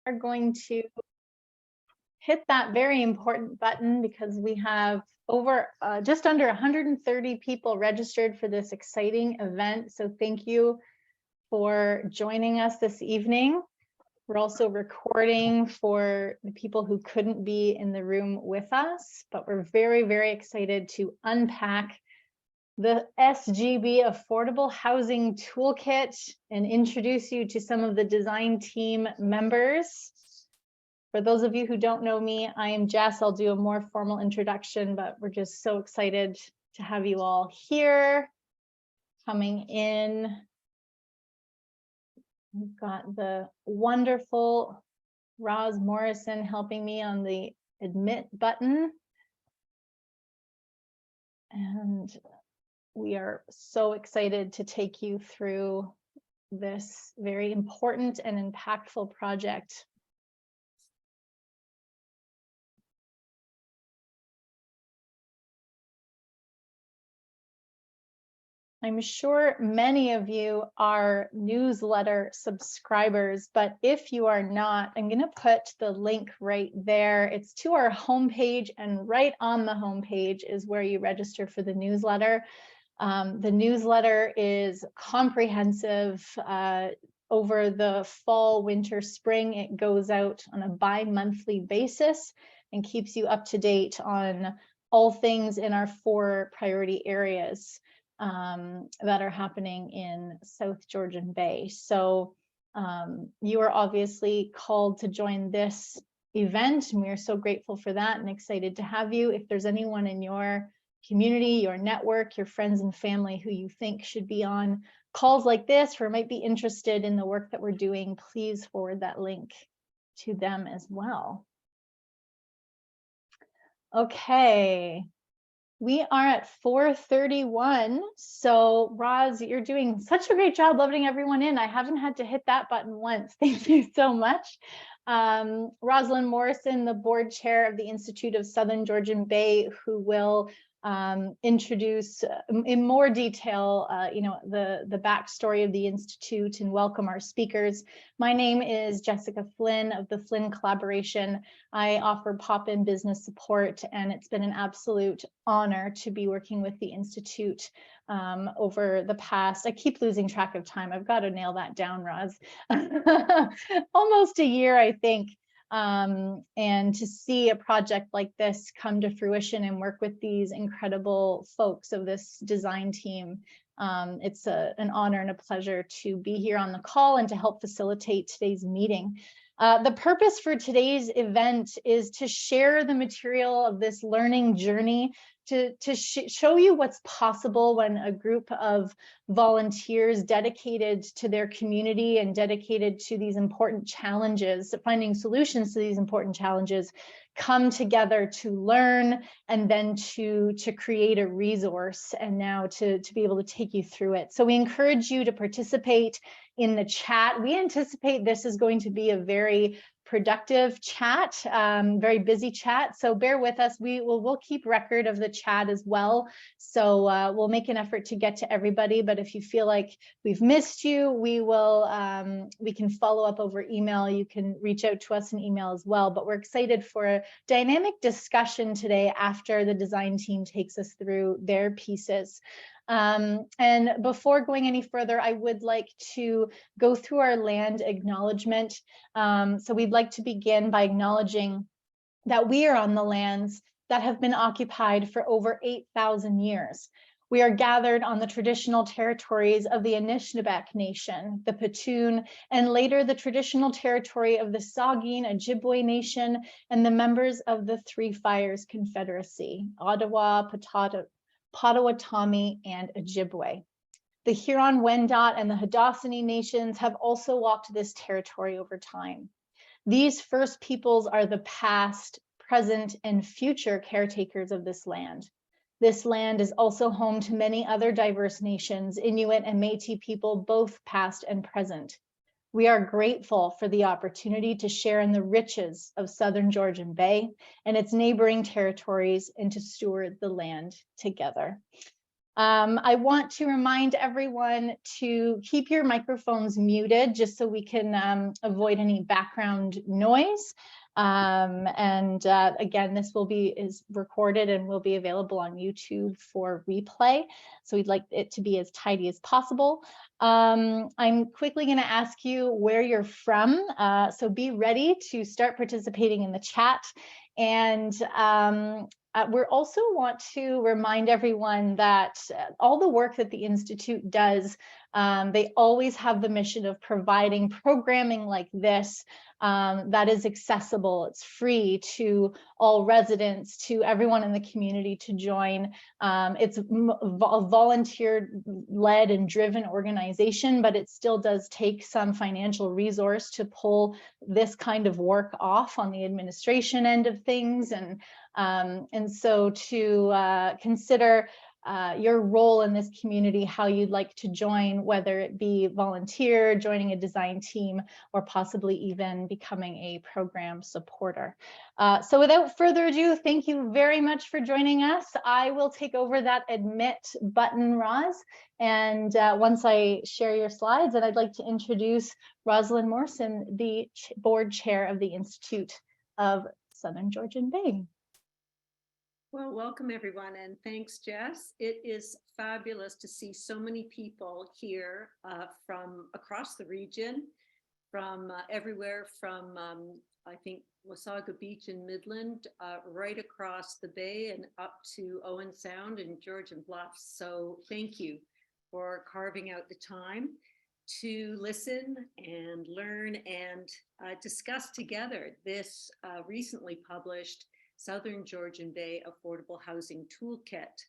are going to hit that very important button because we have over just under 130 people registered for this exciting event. So thank you for joining us this evening. We're also recording for the people who couldn't be in the room with us, but we're very, very excited to unpack the SGB Affordable Housing Toolkit and introduce you to some of the design team members. For those of you who don't know me, I am Jess. I'll do a more formal introduction, but we're just so excited to have you all here. Coming in, we've got the wonderful Roz Morrison helping me on the admit button. And we are so excited to take you through this very important and impactful project. I'm sure many of you are newsletter subscribers, but if you are not, I'm going to put the link right there. It's to our homepage, and right on the homepage is where you register for the newsletter. The newsletter is comprehensive. Over the fall, winter, spring, it goes out on a bi-monthly basis and keeps you up to date on all things in our 4 priority areas that are happening in South Georgian Bay. So you are obviously called to join this event, and we are so grateful for that and excited to have you. If there's anyone in your community, your network, your friends and family who you think should be on calls like this or might be interested in the work that we're doing, please forward that link to them as well. Okay. We are at 4:31. So Roz, you're doing such a great job letting everyone in. I haven't had to hit that button once. Thank you so much. Rosalind Morrison, the board chair of the Institute of Southern Georgian Bay, who will introduce in more detail, the backstory of the Institute and welcome our speakers. My name is Jessica Flynn of the Flynn Collaboration. I offer pop-in business support, and it's been an absolute honor to be working with the Institute over the past, I keep losing track of time. I've got to nail that down, Roz. Almost a year, I think. And to see a project like this come to fruition and work with these incredible folks of this design team, it's an honor and a pleasure to be here on the call and to help facilitate today's meeting. The purpose for today's event is to share the material of this learning journey, to show you what's possible when a group of volunteers dedicated to their community and dedicated to these important challenges, finding solutions to these important challenges, come together to learn and then to create a resource, and now to be able to take you through it. So we encourage you to participate in the chat. We anticipate this is going to be a very productive chat, very busy chat. So bear with us. We'll keep record of the chat as well. So we'll make an effort to get to everybody. But if you feel like we've missed you, we can follow up over email. You can reach out to us in email as well. But we're excited for a dynamic discussion today after the design team takes us through their pieces. And before going any further, I would like to go through our land acknowledgement. So we'd like to begin by acknowledging that we are on the lands that have been occupied for over 8,000 years. We are gathered on the traditional territories of the Anishinaabeg Nation, the Petun, and later the traditional territory of the Saugeen Ojibwe Nation and the members of the Three Fires Confederacy, Ottawa, Potawatomi, and Ojibwe. The Huron-Wendat and the Haudenosaunee nations have also walked this territory over time. These first peoples are the past, present, and future caretakers of this land. This land is also home to many other diverse nations, Inuit and Métis people, both past and present. We are grateful for the opportunity to share in the riches of Southern Georgian Bay and its neighboring territories and to steward the land together. I want to remind everyone to keep your microphones muted just so we can avoid any background noise. Again, this is recorded and will be available on YouTube for replay. So we'd like it to be as tidy as possible. I'm quickly going to ask you where you're from. So be ready to start participating in the chat. And we also want to remind everyone that all the work that the Institute does, they always have the mission of providing programming like this that is accessible. It's free to all residents, to everyone in the community to join. It's a volunteer-led and driven organization, but it still does take some financial resource to pull this kind of work off on the administration end of things. And so to consider your role in this community, how you'd like to join, whether it be volunteer, joining a design team, or possibly even becoming a program supporter. So without further ado, thank you very much for joining us. I will take over that admit button, Roz. And once I share your slides, and I'd like to introduce Rosalind Morrison, the board chair of the Institute of Southern Georgian Bay. Well, welcome everyone, and thanks, Jess. It is fabulous to see so many people here from across the region, from everywhere from, I think, Wasaga Beach in Midland, right across the bay and up to Owen Sound and Georgian Bluffs. So thank you for carving out the time to listen and learn and discuss together this recently published Southern Georgian Bay Affordable Housing Toolkit.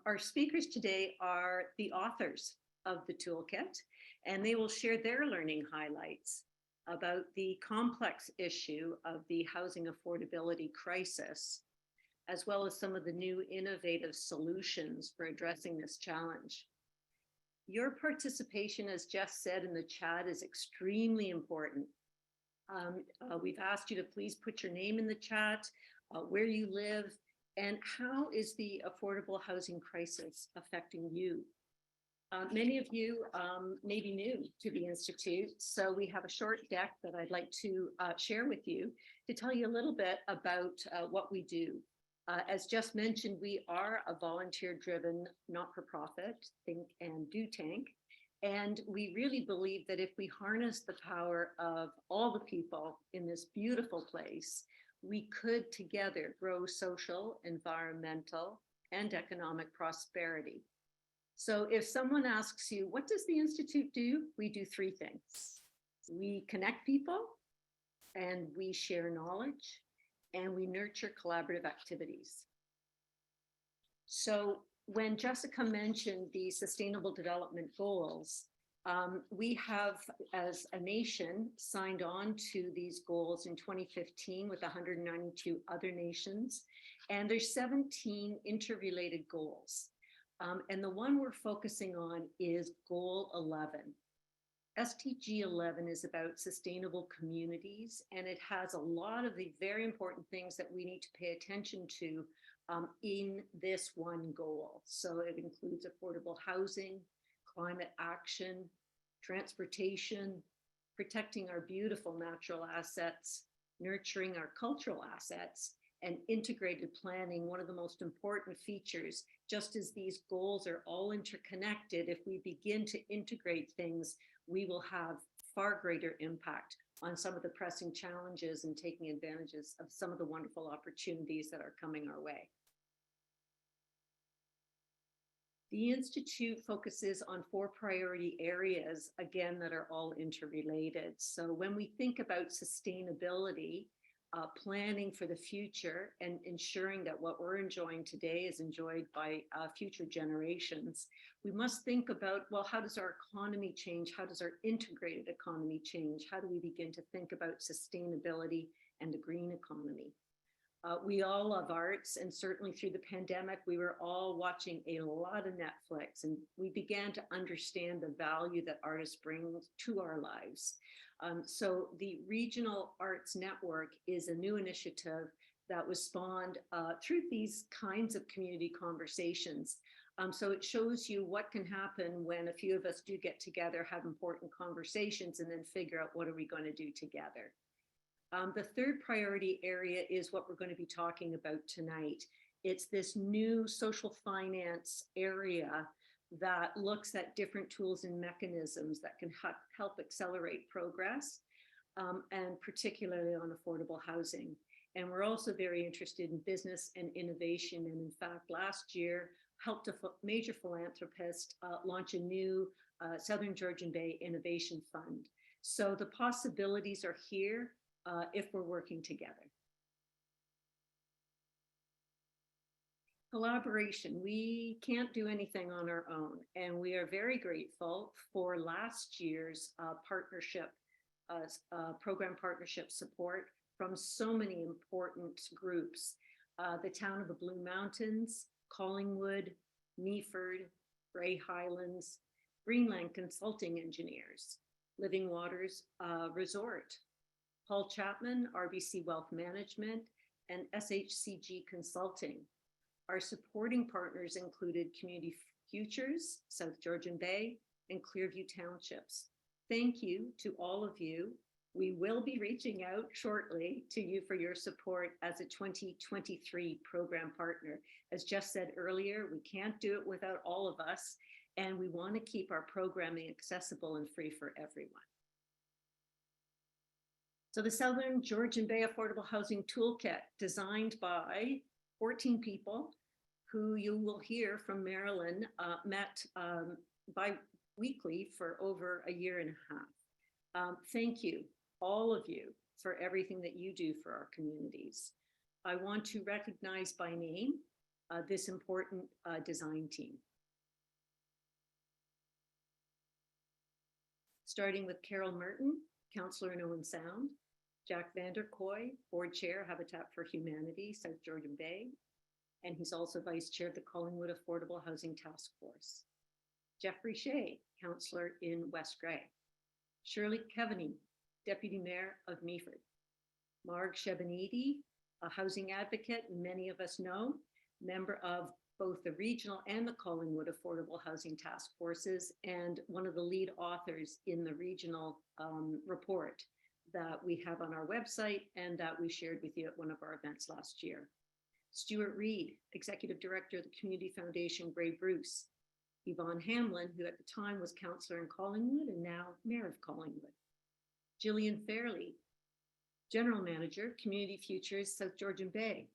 Our speakers today are the authors of the toolkit, and they will share their learning highlights about the complex issue of the housing affordability crisis, as well as some of the new innovative solutions for addressing this challenge. Your participation, as Jess said in the chat, is extremely important. We've asked you to please put your name in the chat, where you live, and how is the affordable housing crisis affecting you? Many of you may be new to the Institute, so we have a short deck that I'd like to share with you to tell you a little bit about what we do. As just mentioned, we are a volunteer-driven, not-for-profit think and do tank, and we really believe that if we harness the power of all the people in this beautiful place, we could together grow social, environmental, and economic prosperity. So if someone asks you, what does the Institute do? We do three things. We connect people, and we share knowledge, and we nurture collaborative activities. So when Jessica mentioned the Sustainable Development Goals, we have, as a nation, signed on to these goals in 2015 with 192 other nations, and there's 17 interrelated goals. And the one we're focusing on is Goal 11. SDG 11 is about sustainable communities, and it has a lot of the very important things that we need to pay attention to in this one goal. So it includes affordable housing, climate action, transportation, protecting our beautiful natural assets, nurturing our cultural assets, and integrated planning. One of the most important features, just as these goals are all interconnected, if we begin to integrate things, we will have far greater impact on some of the pressing challenges and taking advantages of some of the wonderful opportunities that are coming our way. The Institute focuses on 4 priority areas, again, that are all interrelated. So when we think about sustainability, planning for the future and ensuring that what we're enjoying today is enjoyed by future generations, we must think about, well, how does our economy change? How does our integrated economy change? How do we begin to think about sustainability and the green economy? We all love arts, and certainly through the pandemic, we were all watching a lot of Netflix, and we began to understand the value that artists bring to our lives. So the Regional Arts Network is a new initiative that was spawned through these kinds of community conversations So it shows you what can happen when a few of us do get together, have important conversations, and then figure out what are we going to do together. The third priority area is what we're going to be talking about tonight. It's this new social finance area that looks at different tools and mechanisms that can help accelerate progress, and particularly on affordable housing. And we're also very interested in business and innovation. And in fact, last year, helped a major philanthropist launch a new Southern Georgian Bay Innovation Fund. So the possibilities are here if we're working together. Collaboration. We can't do anything on our own, and we are very grateful for last year's program partnership support from so many important groups. The town of the Blue Mountains, Collingwood, Meaford, Grey Highlands, Greenland Consulting Engineers, Living Waters Resort, Paul Chapman, RBC Wealth Management, and SHCG Consulting. Our supporting partners included Community Futures, South Georgian Bay, and Clearview Townships. Thank you to all of you. We will be reaching out shortly to you for your support as a 2023 program partner. As Jess said earlier, we can't do it without all of us, and we want to keep our programming accessible and free for everyone. So the Southern Georgian Bay Affordable Housing Toolkit, designed by 14 people who you will hear from Marilyn, met bi-weekly for over a year and a half. Thank you, all of you, for everything that you do for our communities. I want to recognize by name this important design team. Starting with Carol Merton, Councillor in Owen Sound, Jack Vanderkoy, Board Chair, Habitat for Humanity, South Georgian Bay, and he's also Vice Chair of the Collingwood Affordable Housing Task Force. Jeffrey Shea, Councillor in West Grey. Shirley Kevaney, Deputy Mayor of Meaford. Marg Shebanidi, a housing advocate, many of us know, member of both the regional and the Collingwood Affordable Housing Task Forces, and one of the lead authors in the regional report that we have on our website and that we shared with you at one of our events last year. Stuart Reed, Executive Director of the Community Foundation Grey Bruce. Yvonne Hamlin, who at the time was Councillor in Collingwood and now Mayor of Collingwood. Gillian Fairley, General Manager, Community Futures, South Georgian Bay.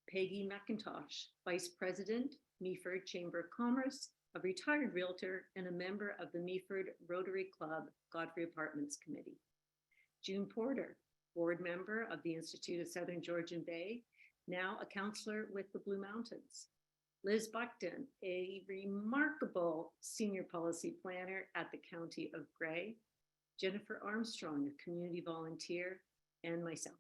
Peggy McIntosh, Vice President, Meaford Chamber of Commerce, a retired realtor and a member of the Meaford Rotary Club Godfrey Apartments Committee. June Porter, Board Member of the Institute of Southern Georgian Bay, now a councillor with the Blue Mountains. Liz Buckton, a remarkable senior policy planner at the County of Grey. Jennifer Armstrong, a community volunteer, and myself.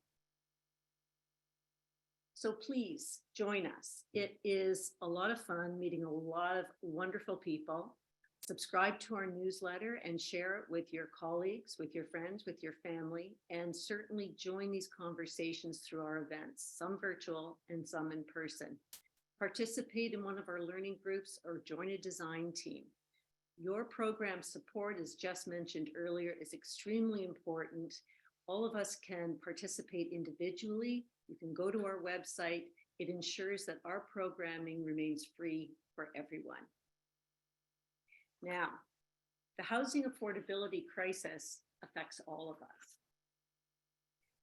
So please join us. It is a lot of fun meeting a lot of wonderful people. Subscribe to our newsletter and share it with your colleagues, with your friends, with your family, and certainly join these conversations through our events, some virtual and some in person. Participate in one of our learning groups or join a design team. Your program support, as Jess mentioned earlier, is extremely important. All of us can participate individually. You can go to our website. It ensures that our programming remains free for everyone. Now, the housing affordability crisis affects all of us.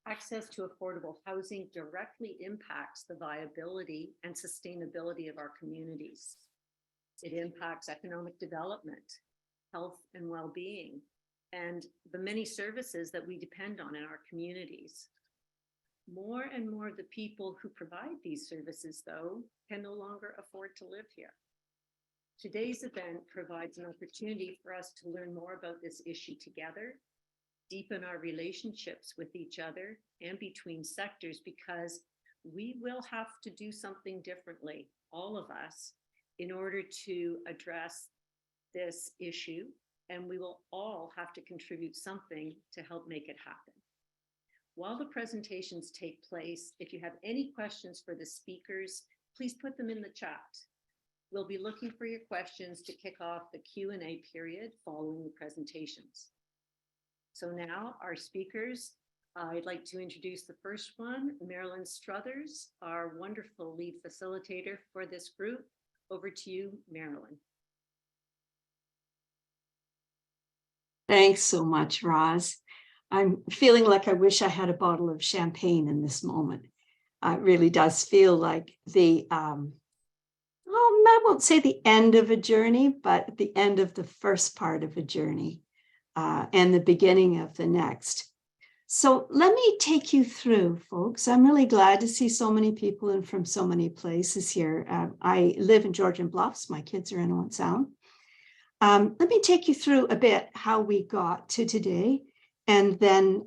Access to affordable housing directly impacts the viability and sustainability of our communities. It impacts economic development, health and well-being, and the many services that we depend on in our communities. More and more of the people who provide these services, though, can no longer afford to live here. Today's event provides an opportunity for us to learn more about this issue together, deepen our relationships with each other and between sectors, because we will have to do something differently, all of us, in order to address this issue, and we will all have to contribute something to help make it happen. While the presentations take place, if you have any questions for the speakers, please put them in the chat. We'll be looking for your questions to kick off the Q&A period following the presentations. So now our speakers, I'd like to introduce the first one, Marilyn Struthers, our wonderful lead facilitator for this group. Over to you, Marilyn. Thanks so much, Roz. I'm feeling like I wish I had a bottle of champagne in this moment. It really does feel like the, I won't say the end of a journey, but the end of the first part of a journey and the beginning of the next. So let me take you through, folks. I'm really glad to see so many people and from so many places here. I live in Georgian Bluffs. My kids are in Owen Sound. Let me take you through a bit how we got to today, and then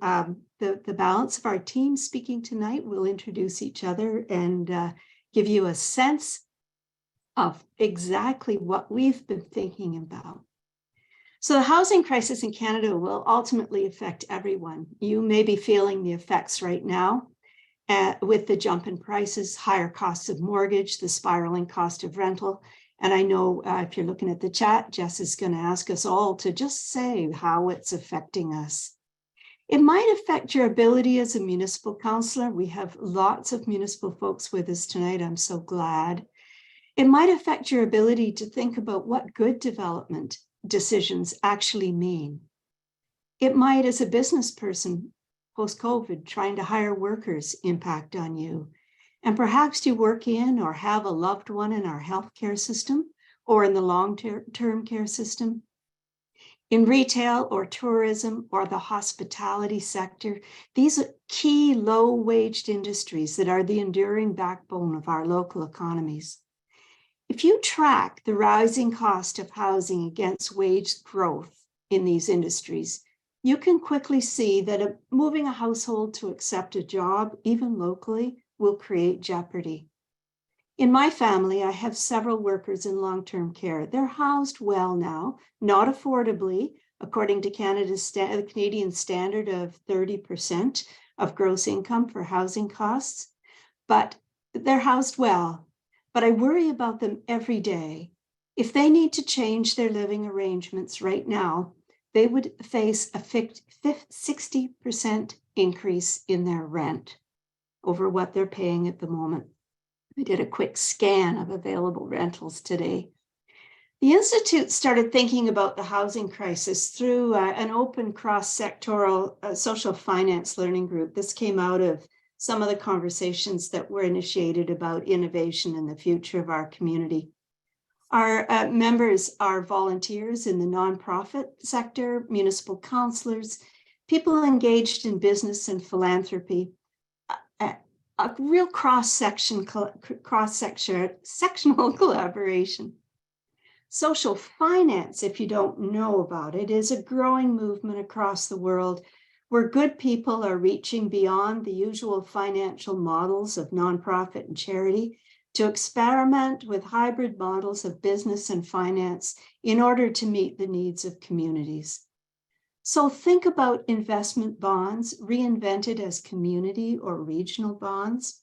the balance of our team speaking tonight will introduce each other and give you a sense of exactly what we've been thinking about. So the housing crisis in Canada will ultimately affect everyone. You may be feeling the effects right now with the jump in prices, higher costs of mortgage, the spiraling cost of rental. And I know if you're looking at the chat, Jess is going to ask us all to just say how it's affecting us. It might affect your ability as a municipal councillor. We have lots of municipal folks with us tonight. I'm so glad. It might affect your ability to think about what good development decisions actually mean. It might, as a business person, post-COVID, trying to hire workers, impact on you. And perhaps you work in or have a loved one in our healthcare system or in the long-term care system. In retail or tourism or the hospitality sector, these are key low-waged industries that are the enduring backbone of our local economies. If you track the rising cost of housing against wage growth in these industries, you can quickly see that moving a household to accept a job, even locally, will create jeopardy. In my family, I have several workers in long-term care. They're housed well now, not affordably, according to the Canadian standard of 30% of gross income for housing costs, but they're housed well. But I worry about them every day. If they need to change their living arrangements right now, they would face a 60% increase in their rent over what they're paying at the moment. I did a quick scan of available rentals today. The Institute started thinking about the housing crisis through an open cross-sectoral social finance learning group. This came out of some of the conversations that were initiated about innovation and the future of our community. Our members are volunteers in the nonprofit sector, municipal councillors, people engaged in business and philanthropy, a real cross-sectional collaboration. Social finance, if you don't know about it, is a growing movement across the world where good people are reaching beyond the usual financial models of nonprofit and charity to experiment with hybrid models of business and finance in order to meet the needs of communities. So think about investment bonds reinvented as community or regional bonds,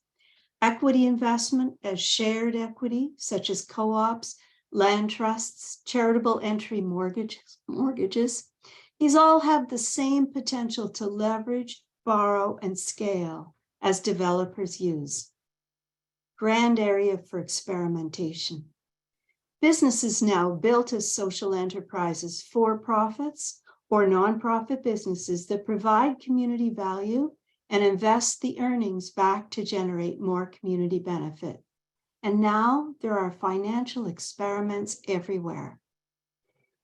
equity investment as shared equity, such as co-ops, land trusts, charitable entry mortgages. These all have the same potential to leverage, borrow, and scale as developers use. Grand area for experimentation. Businesses now built as social enterprises, for-profits or nonprofit businesses that provide community value and invest the earnings back to generate more community benefit. And now there are financial experiments everywhere.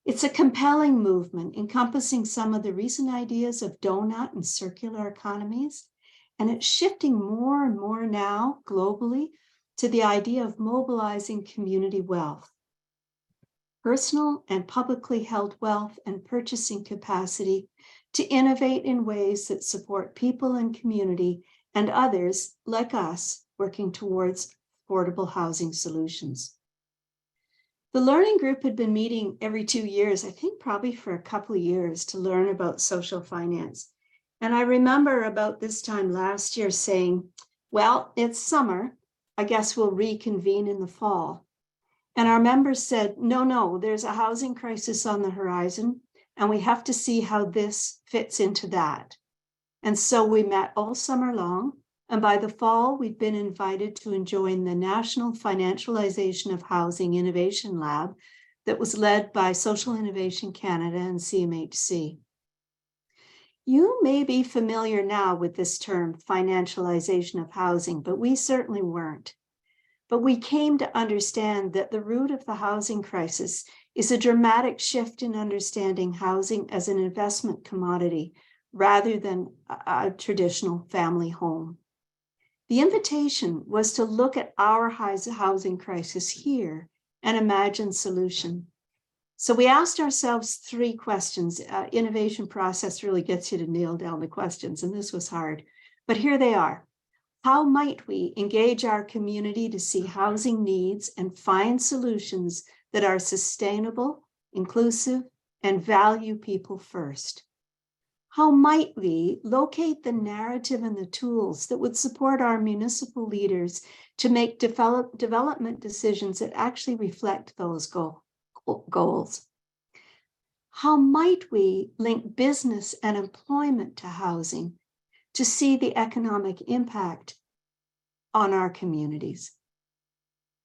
It's a compelling movement encompassing some of the recent ideas of donut and circular economies, and it's shifting more and more now globally to the idea of mobilizing community wealth. Personal and publicly held wealth and purchasing capacity to innovate in ways that support people and community and others like us working towards affordable housing solutions. The learning group had been meeting every 2 years, I think probably for a couple of years, to learn about social finance. And I remember about this time last year saying, well, it's summer. I guess we'll reconvene in the fall. And our members said, no, there's a housing crisis on the horizon, and we have to see how this fits into that. And so we met all summer long. And by the fall, we'd been invited to join the National Financialization of Housing Innovation Lab that was led by Social Innovation Canada and CMHC. You may be familiar now with this term, financialization of housing, but we certainly weren't. But we came to understand that the root of the housing crisis is a dramatic shift in understanding housing as an investment commodity rather than a traditional family home. The invitation was to look at our housing crisis here and imagine solution. So we asked ourselves 3 questions. Innovation process really gets you to nail down the questions, and this was hard, but here they are. How might we engage our community to see housing needs and find solutions that are sustainable, inclusive, and value people first? How might we locate the narrative and the tools that would support our municipal leaders to make development decisions that actually reflect those goals? How might we link business and employment to housing to see the economic impact on our communities?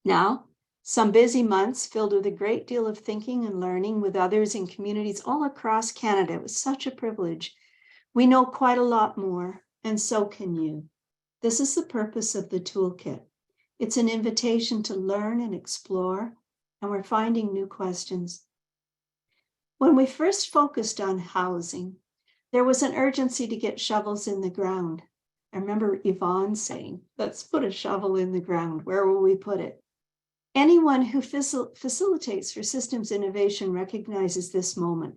Now, some busy months filled with a great deal of thinking and learning with others in communities all across Canada. It was such a privilege. We know quite a lot more, and so can you. This is the purpose of the Toolkit. It's an invitation to learn and explore, and we're finding new questions. When we first focused on housing, there was an urgency to get shovels in the ground. I remember Yvonne saying, let's put a shovel in the ground. Where will we put it? Anyone who facilitates for systems innovation recognizes this moment.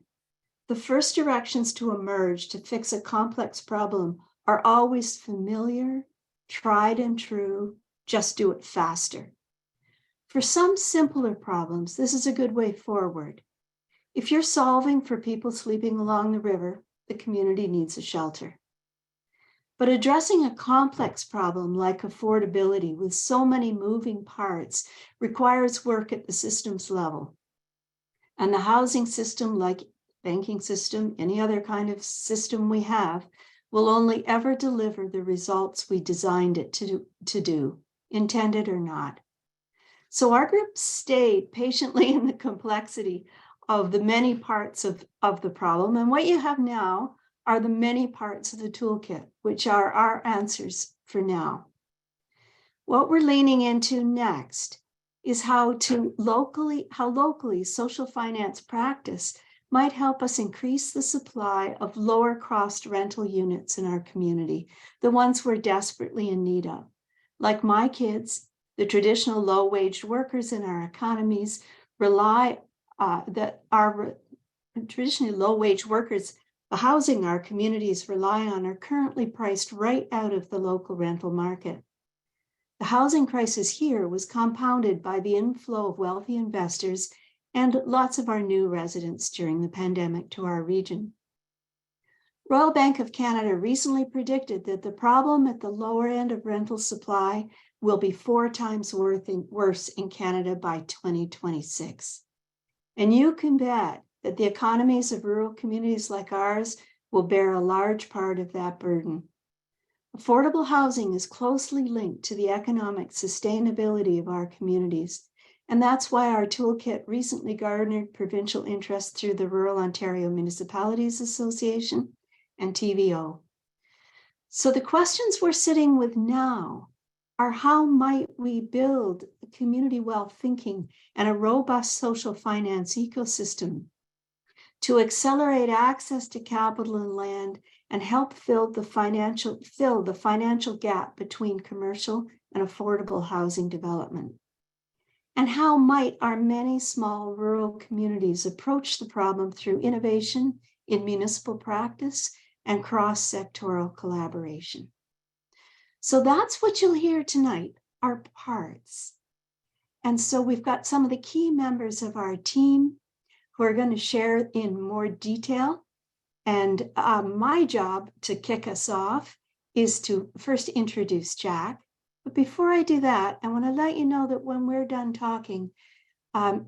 The first directions to emerge to fix a complex problem are always familiar, tried and true, just do it faster. For some simpler problems, this is a good way forward. If you're solving for people sleeping along the river, the community needs a shelter. But addressing a complex problem like affordability with so many moving parts requires work at the systems level. And the housing system, like banking system, any other kind of system we have, will only ever deliver the results we designed it to do, intended or not. So our group stayed patiently in the complexity of the many parts of the problem. And what you have now are the many parts of the toolkit, which are our answers for now. What we're leaning into next is how locally social finance practice might help us increase the supply of lower cost rental units in our community, the ones we're desperately in need of. Like my kids, the traditional low-wage workers in our economies traditionally low-wage workers, the housing our communities rely on are currently priced right out of the local rental market. The housing crisis here was compounded by the inflow of wealthy investors and lots of our new residents during the pandemic to our region. Royal Bank of Canada recently predicted that the problem at the lower end of rental supply will be 4 times worse in Canada by 2026. And you can bet that the economies of rural communities like ours will bear a large part of that burden. Affordable housing is closely linked to the economic sustainability of our communities. And that's why our toolkit recently garnered provincial interest through the Rural Ontario Municipalities Association and TVO. So the questions we're sitting with now are how might we build community wealth thinking and a robust social finance ecosystem to accelerate access to capital and land and help fill the financial gap between commercial and affordable housing development. And how might our many small rural communities approach the problem through innovation in municipal practice and cross-sectoral collaboration? So that's what you'll hear tonight, our parts. And so we've got some of the key members of our team who are going to share in more detail. And my job to kick us off is to first introduce Jack. But before I do that, I want to let you know that when we're done talking,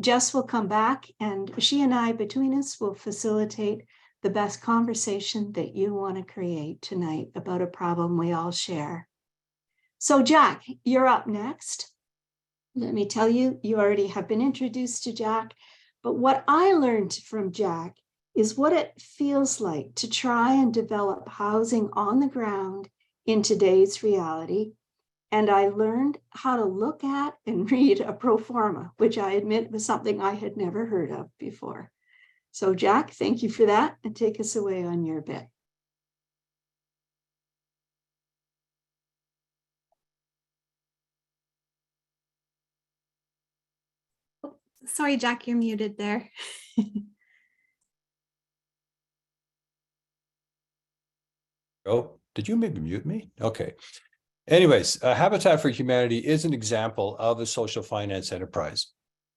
Jess will come back, and she and I, between us, will facilitate the best conversation that you want to create tonight about a problem we all share. So Jack, you're up next. Let me tell you, you already have been introduced to Jack, but what I learned from Jack is what it feels like to try and develop housing on the ground in today's reality. And I learned how to look at and read a pro forma, which I admit was something I had never heard of before. So Jack, thank you for that, and take us away on your bit. Sorry, Jack, you're muted there. Oh, did you maybe mute me? Okay. Anyways, Habitat for Humanity is an example of a social finance enterprise.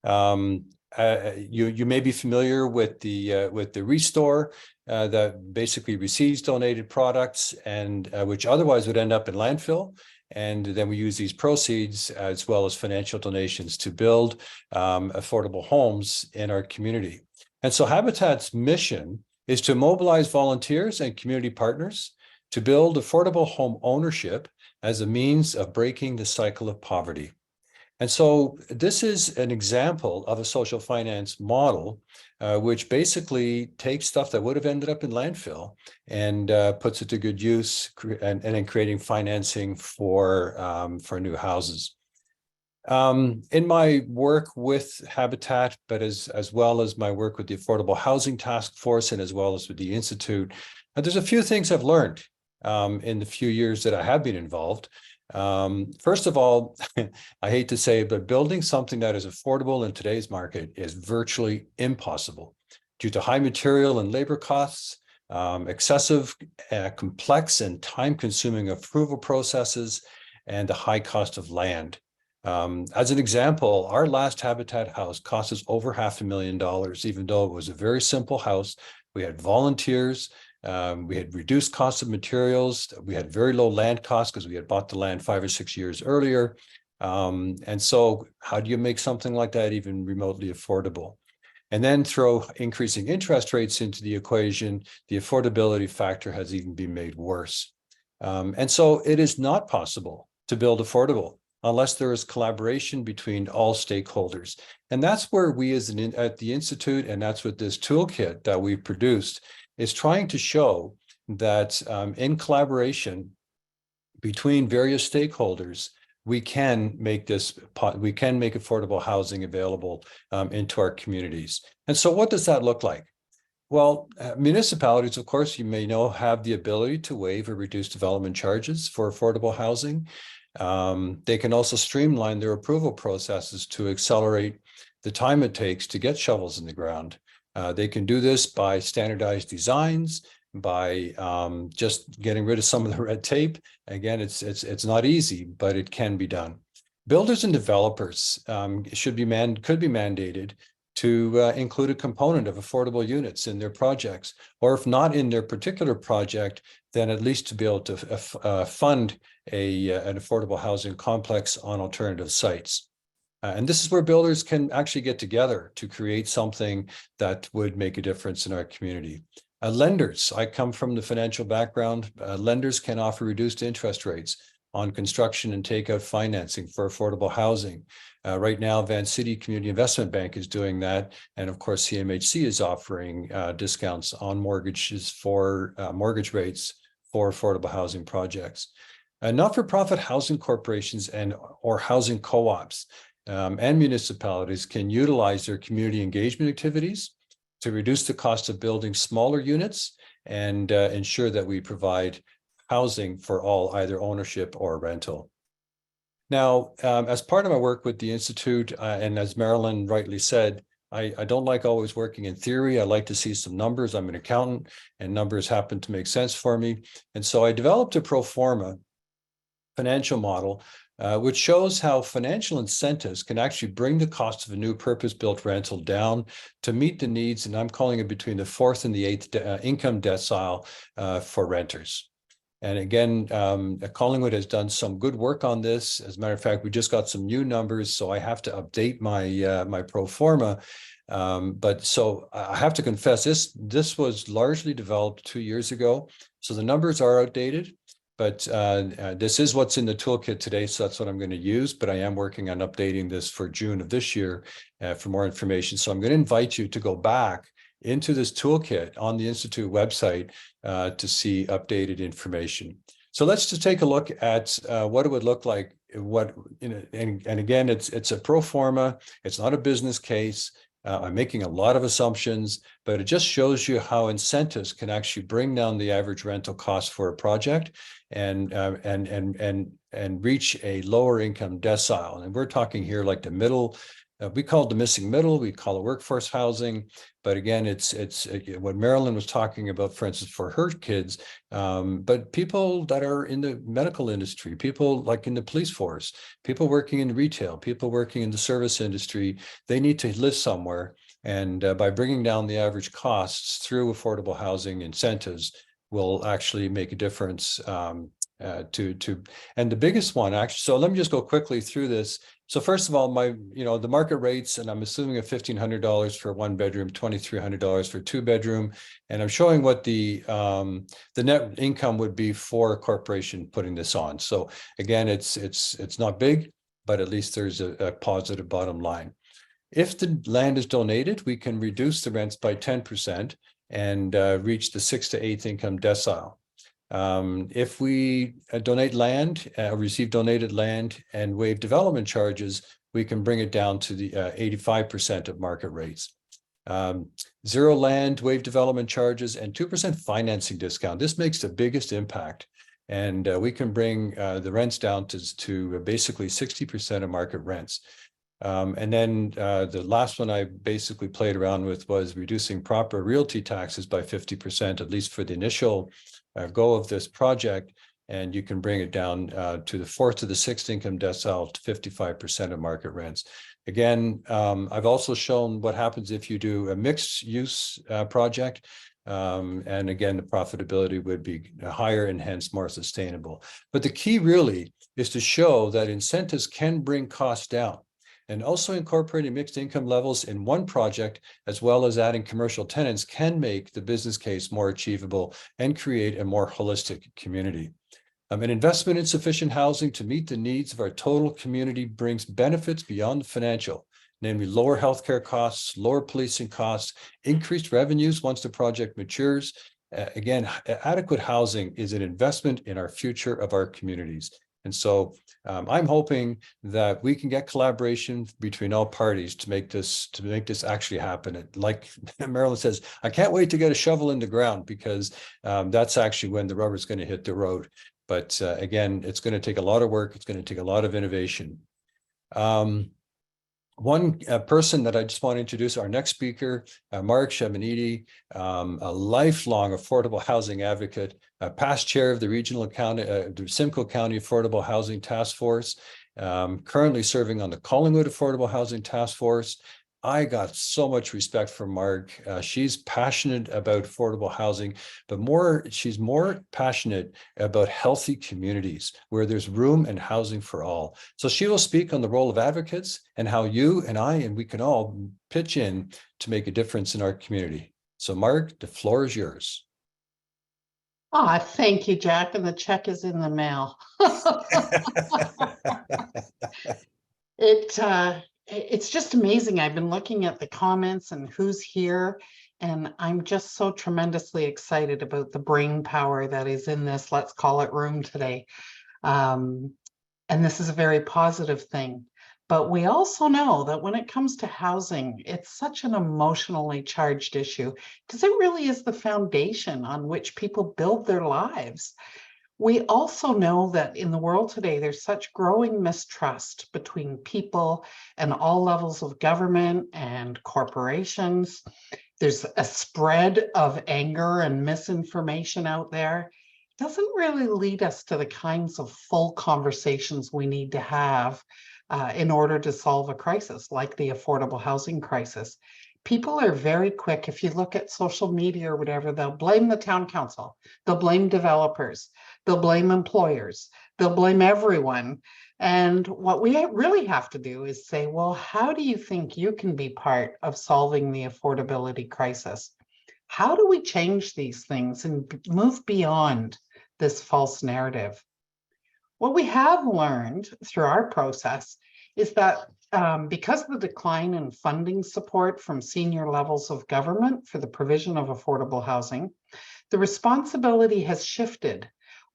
You may be familiar with the Restore that basically receives donated products and which otherwise would end up in landfill. And then we use these proceeds as well as financial donations to build affordable homes in our community. And so Habitat's mission is to mobilize volunteers and community partners to build affordable home ownership as a means of breaking the cycle of poverty. And so this is an example of a social finance model, which basically takes stuff that would have ended up in landfill and puts it to good use and in creating financing for new houses. In my work with Habitat, but as well as my work with the Affordable Housing Task Force and as well as with the Institute, there's a few things I've learned in the few years that I have been involved. First of all, I hate to say it, but building something that is affordable in today's market is virtually impossible due to high material and labor costs, excessive, complex and time-consuming approval processes, and the high cost of land. As an example, our last Habitat house cost us over $500,000, even though it was a very simple house. We had volunteers. We had reduced costs of materials. We had very low land costs because we had bought the land 5 or 6 years earlier. And so how do you make something like that even remotely affordable? And then throw increasing interest rates into the equation, the affordability factor has even been made worse. And so it is not possible to build affordable unless there is collaboration between all stakeholders. And that's where we at the Institute, and that's what this toolkit that we've produced, is trying to show that in collaboration between various stakeholders, we can make affordable housing available into our communities. And so what does that look like? Well, municipalities, of course, you may know, have the ability to waive or reduce development charges for affordable housing. They can also streamline their approval processes to accelerate the time it takes to get shovels in the ground. They can do this by standardized designs, by just getting rid of some of the red tape. Again, it's not easy, but it can be done. Builders and developers could be mandated to include a component of affordable units in their projects, or if not in their particular project, then at least to be able to fund an affordable housing complex on alternative sites. And this is where builders can actually get together to create something that would make a difference in our community. Lenders, I come from the financial background, lenders can offer reduced interest rates on construction and takeout financing for affordable housing. Right now, Van City Community Investment Bank is doing that. And of course, CMHC is offering discounts on mortgages for mortgage rates for affordable housing projects. Not-for-profit housing corporations or housing co-ops and municipalities can utilize their community engagement activities to reduce the cost of building smaller units and ensure that we provide housing for all, either ownership or rental. Now, as part of my work with the Institute, and as Marilyn rightly said, I don't like always working in theory. I like to see some numbers. I'm an accountant and numbers happen to make sense for me. And so I developed a pro forma financial model which shows how financial incentives can actually bring the cost of a new purpose-built rental down to meet the needs, and I'm calling it between the 4th and the 8th income decile for renters. And again, Collingwood has done some good work on this. As a matter of fact, we just got some new numbers, so I have to update my my pro forma. But so I have to confess, this was largely developed 2 years ago, so the numbers are outdated. But this is what's in the toolkit today, so that's what I'm going to use. But I am working on updating this for June of this year for more information. So I'm going to invite you to go back into this toolkit on the Institute website to see updated information. So let's just take a look at what it would look like. What, you know, and again, it's a pro forma. It's not a business case. I'm making a lot of assumptions, but it just shows you how incentives can actually bring down the average rental cost for a project and reach a lower income decile. And we're talking here like the middle. We call it the missing middle. We call it workforce housing. But again, it's what Marilyn was talking about, for instance, for her kids, but people that are in the medical industry, people like in the police force, people working in retail, people working in the service industry, they need to live somewhere. And by bringing down the average costs through affordable housing incentives will actually make a difference and the biggest one actually. So let me just go quickly through this. So first of all, the market rates, and I'm assuming $1,500 for 1 bedroom, $2,300 for 2 bedroom, and I'm showing what the net income would be for a corporation putting this on. So again, it's not big, but at least there's a positive bottom line. If the land is donated, we can reduce the rents by 10% and reach the 6th to 8th income decile. If we donate land, receive donated land and waive development charges, we can bring it down to the 85% of market rates. Zero land, waive development charges, and 2% financing discount. This makes the biggest impact. And we can bring the rents down to basically 60% of market rents. And then the last one I basically played around with was reducing proper realty taxes by 50%, at least for the initial go of this project, and you can bring it down to the 4th to the 6th income decile to 55% of market rents. Again, I've also shown what happens if you do a mixed use project. And again, the profitability would be higher and hence more sustainable. But the key really is to show that incentives can bring costs down. And also incorporating mixed income levels in one project, as well as adding commercial tenants, can make the business case more achievable and create a more holistic community. An investment in sufficient housing to meet the needs of our total community brings benefits beyond the financial, namely lower healthcare costs, lower policing costs, increased revenues once the project matures. Again, adequate housing is an investment in our future of our communities. And so I'm hoping that we can get collaboration between all parties to make this actually happen. Like Marilyn says, I can't wait to get a shovel in the ground, because that's actually when the rubber's going to hit the road. But again, it's going to take a lot of work. It's going to take a lot of innovation. One person that I just want to introduce, our next speaker, Mark Shamanidi, a lifelong affordable housing advocate, a past chair of the regional county, the Simcoe County Affordable Housing Task Force, currently serving on the Collingwood Affordable Housing Task Force. I got so much respect for Mark. She's passionate about affordable housing, but she's more passionate about healthy communities where there's room and housing for all. So she will speak on the role of advocates and how you and I and we can all pitch in to make a difference in our community. So Mark, the floor is yours. Ah, thank you, Jack. And the check is in the mail. It's just amazing. I've been looking at the comments and who's here, and I'm just so tremendously excited about the brain power that is in this, let's call it, room today. And this is a very positive thing. But we also know that when it comes to housing, it's such an emotionally charged issue, because it really is the foundation on which people build their lives. We also know that in the world today, there's such growing mistrust between people and all levels of government and corporations. There's a spread of anger and misinformation out there. It doesn't really lead us to the kinds of full conversations we need to have in order to solve a crisis like the affordable housing crisis. People are very quick. If you look at social media or whatever, they'll blame the town council, they'll blame developers, they'll blame employers, they'll blame everyone. And what we really have to do is say, well, how do you think you can be part of solving the affordability crisis? How do we change these things and move beyond this false narrative? What we have learned through our process is that because of the decline in funding support from senior levels of government for the provision of affordable housing, the responsibility has shifted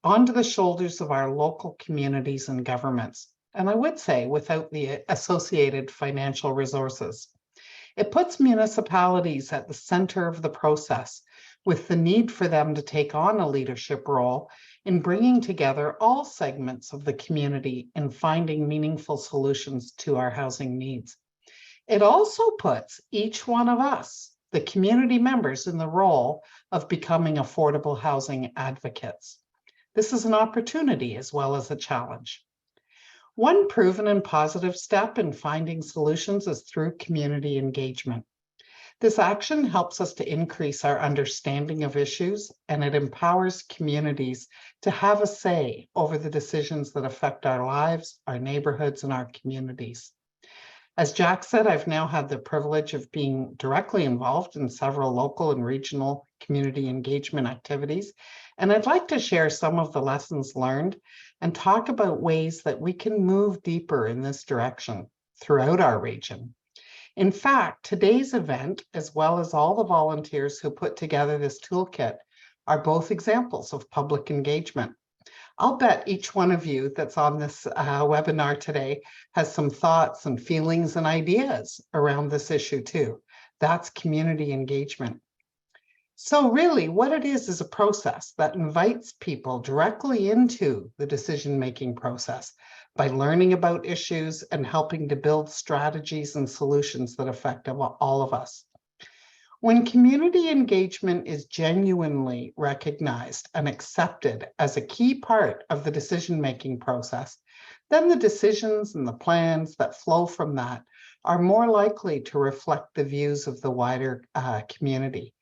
onto the shoulders of our local communities and governments. And I would say without the associated financial resources. It puts municipalities at the center of the process, with the need for them to take on a leadership role in bringing together all segments of the community and finding meaningful solutions to our housing needs. It also puts each one of us, the community members, in the role of becoming affordable housing advocates. This is an opportunity as well as a challenge. One proven and positive step in finding solutions is through community engagement. This action helps us to increase our understanding of issues, and it empowers communities to have a say over the decisions that affect our lives, our neighborhoods, and our communities. As Jack said, I've now had the privilege of being directly involved in several local and regional community engagement activities, and I'd like to share some of the lessons learned and talk about ways that we can move deeper in this direction throughout our region. In fact, today's event, as well as all the volunteers who put together this toolkit, are both examples of public engagement. I'll bet each one of you that's on this webinar today has some thoughts and feelings and ideas around this issue too. That's community engagement. So really what it is a process that invites people directly into the decision-making process by learning about issues and helping to build strategies and solutions that affect all of us. When community engagement is genuinely recognized and accepted as a key part of the decision-making process, then the decisions and the plans that flow from that are more likely to reflect the views of the wider community.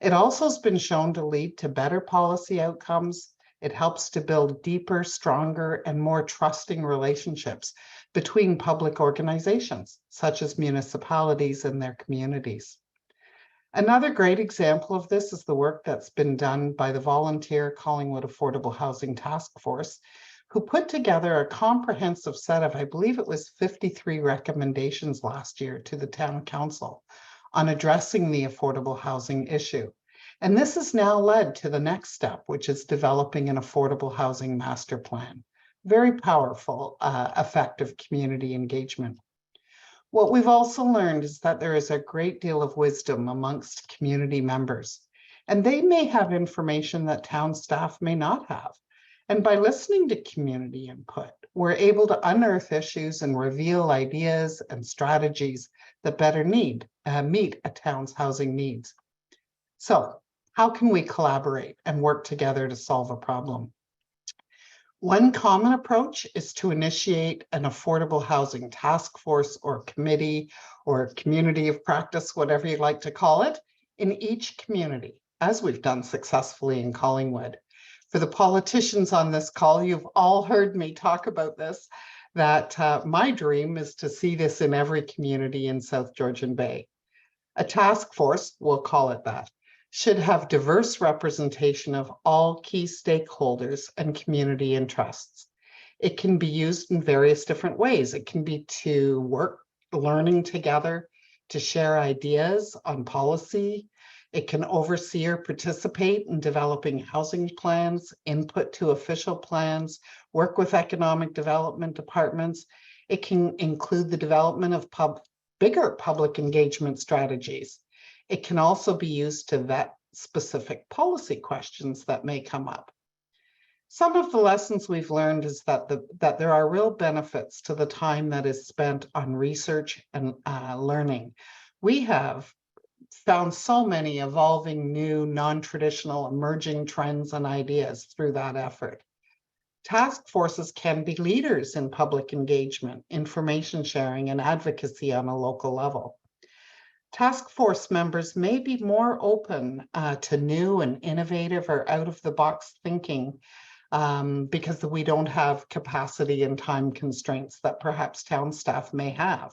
It also has been shown to lead to better policy outcomes. It helps to build deeper, stronger, and more trusting relationships between public organizations, such as municipalities and their communities. Another great example of this is the work that's been done by the volunteer Collingwood Affordable Housing Task Force, who put together a comprehensive set of, I believe it was 53 recommendations last year to the town council on addressing the affordable housing issue. And this has now led to the next step, which is developing an affordable housing master plan. Very powerful, effective community engagement. What we've also learned is that there is a great deal of wisdom amongst community members, and they may have information that town staff may not have. And by listening to community input, we're able to unearth issues and reveal ideas and strategies that better meet a town's housing needs. So how can we collaborate and work together to solve a problem? One common approach is to initiate an affordable housing task force or committee or community of practice, whatever you'd like to call it, in each community, as we've done successfully in Collingwood. For the politicians on this call, you've all heard me talk about this, that my dream is to see this in every community in South Georgian Bay. A task force, we'll call it that, should have diverse representation of all key stakeholders and community interests. It can be used in various different ways. It can be to work, learning together, to share ideas on policy. It can oversee or participate in developing housing plans, input to official plans, work with economic development departments. It can include the development of bigger public engagement strategies. It can also be used to vet specific policy questions that may come up. Some of the lessons we've learned is that there are real benefits to the time that is spent on research and learning. We have found so many evolving new, non-traditional, emerging trends and ideas through that effort. Task forces can be leaders in public engagement, information sharing, and advocacy on a local level. Task force members may be more open to new and innovative or out-of-the-box thinking because we don't have capacity and time constraints that perhaps town staff may have.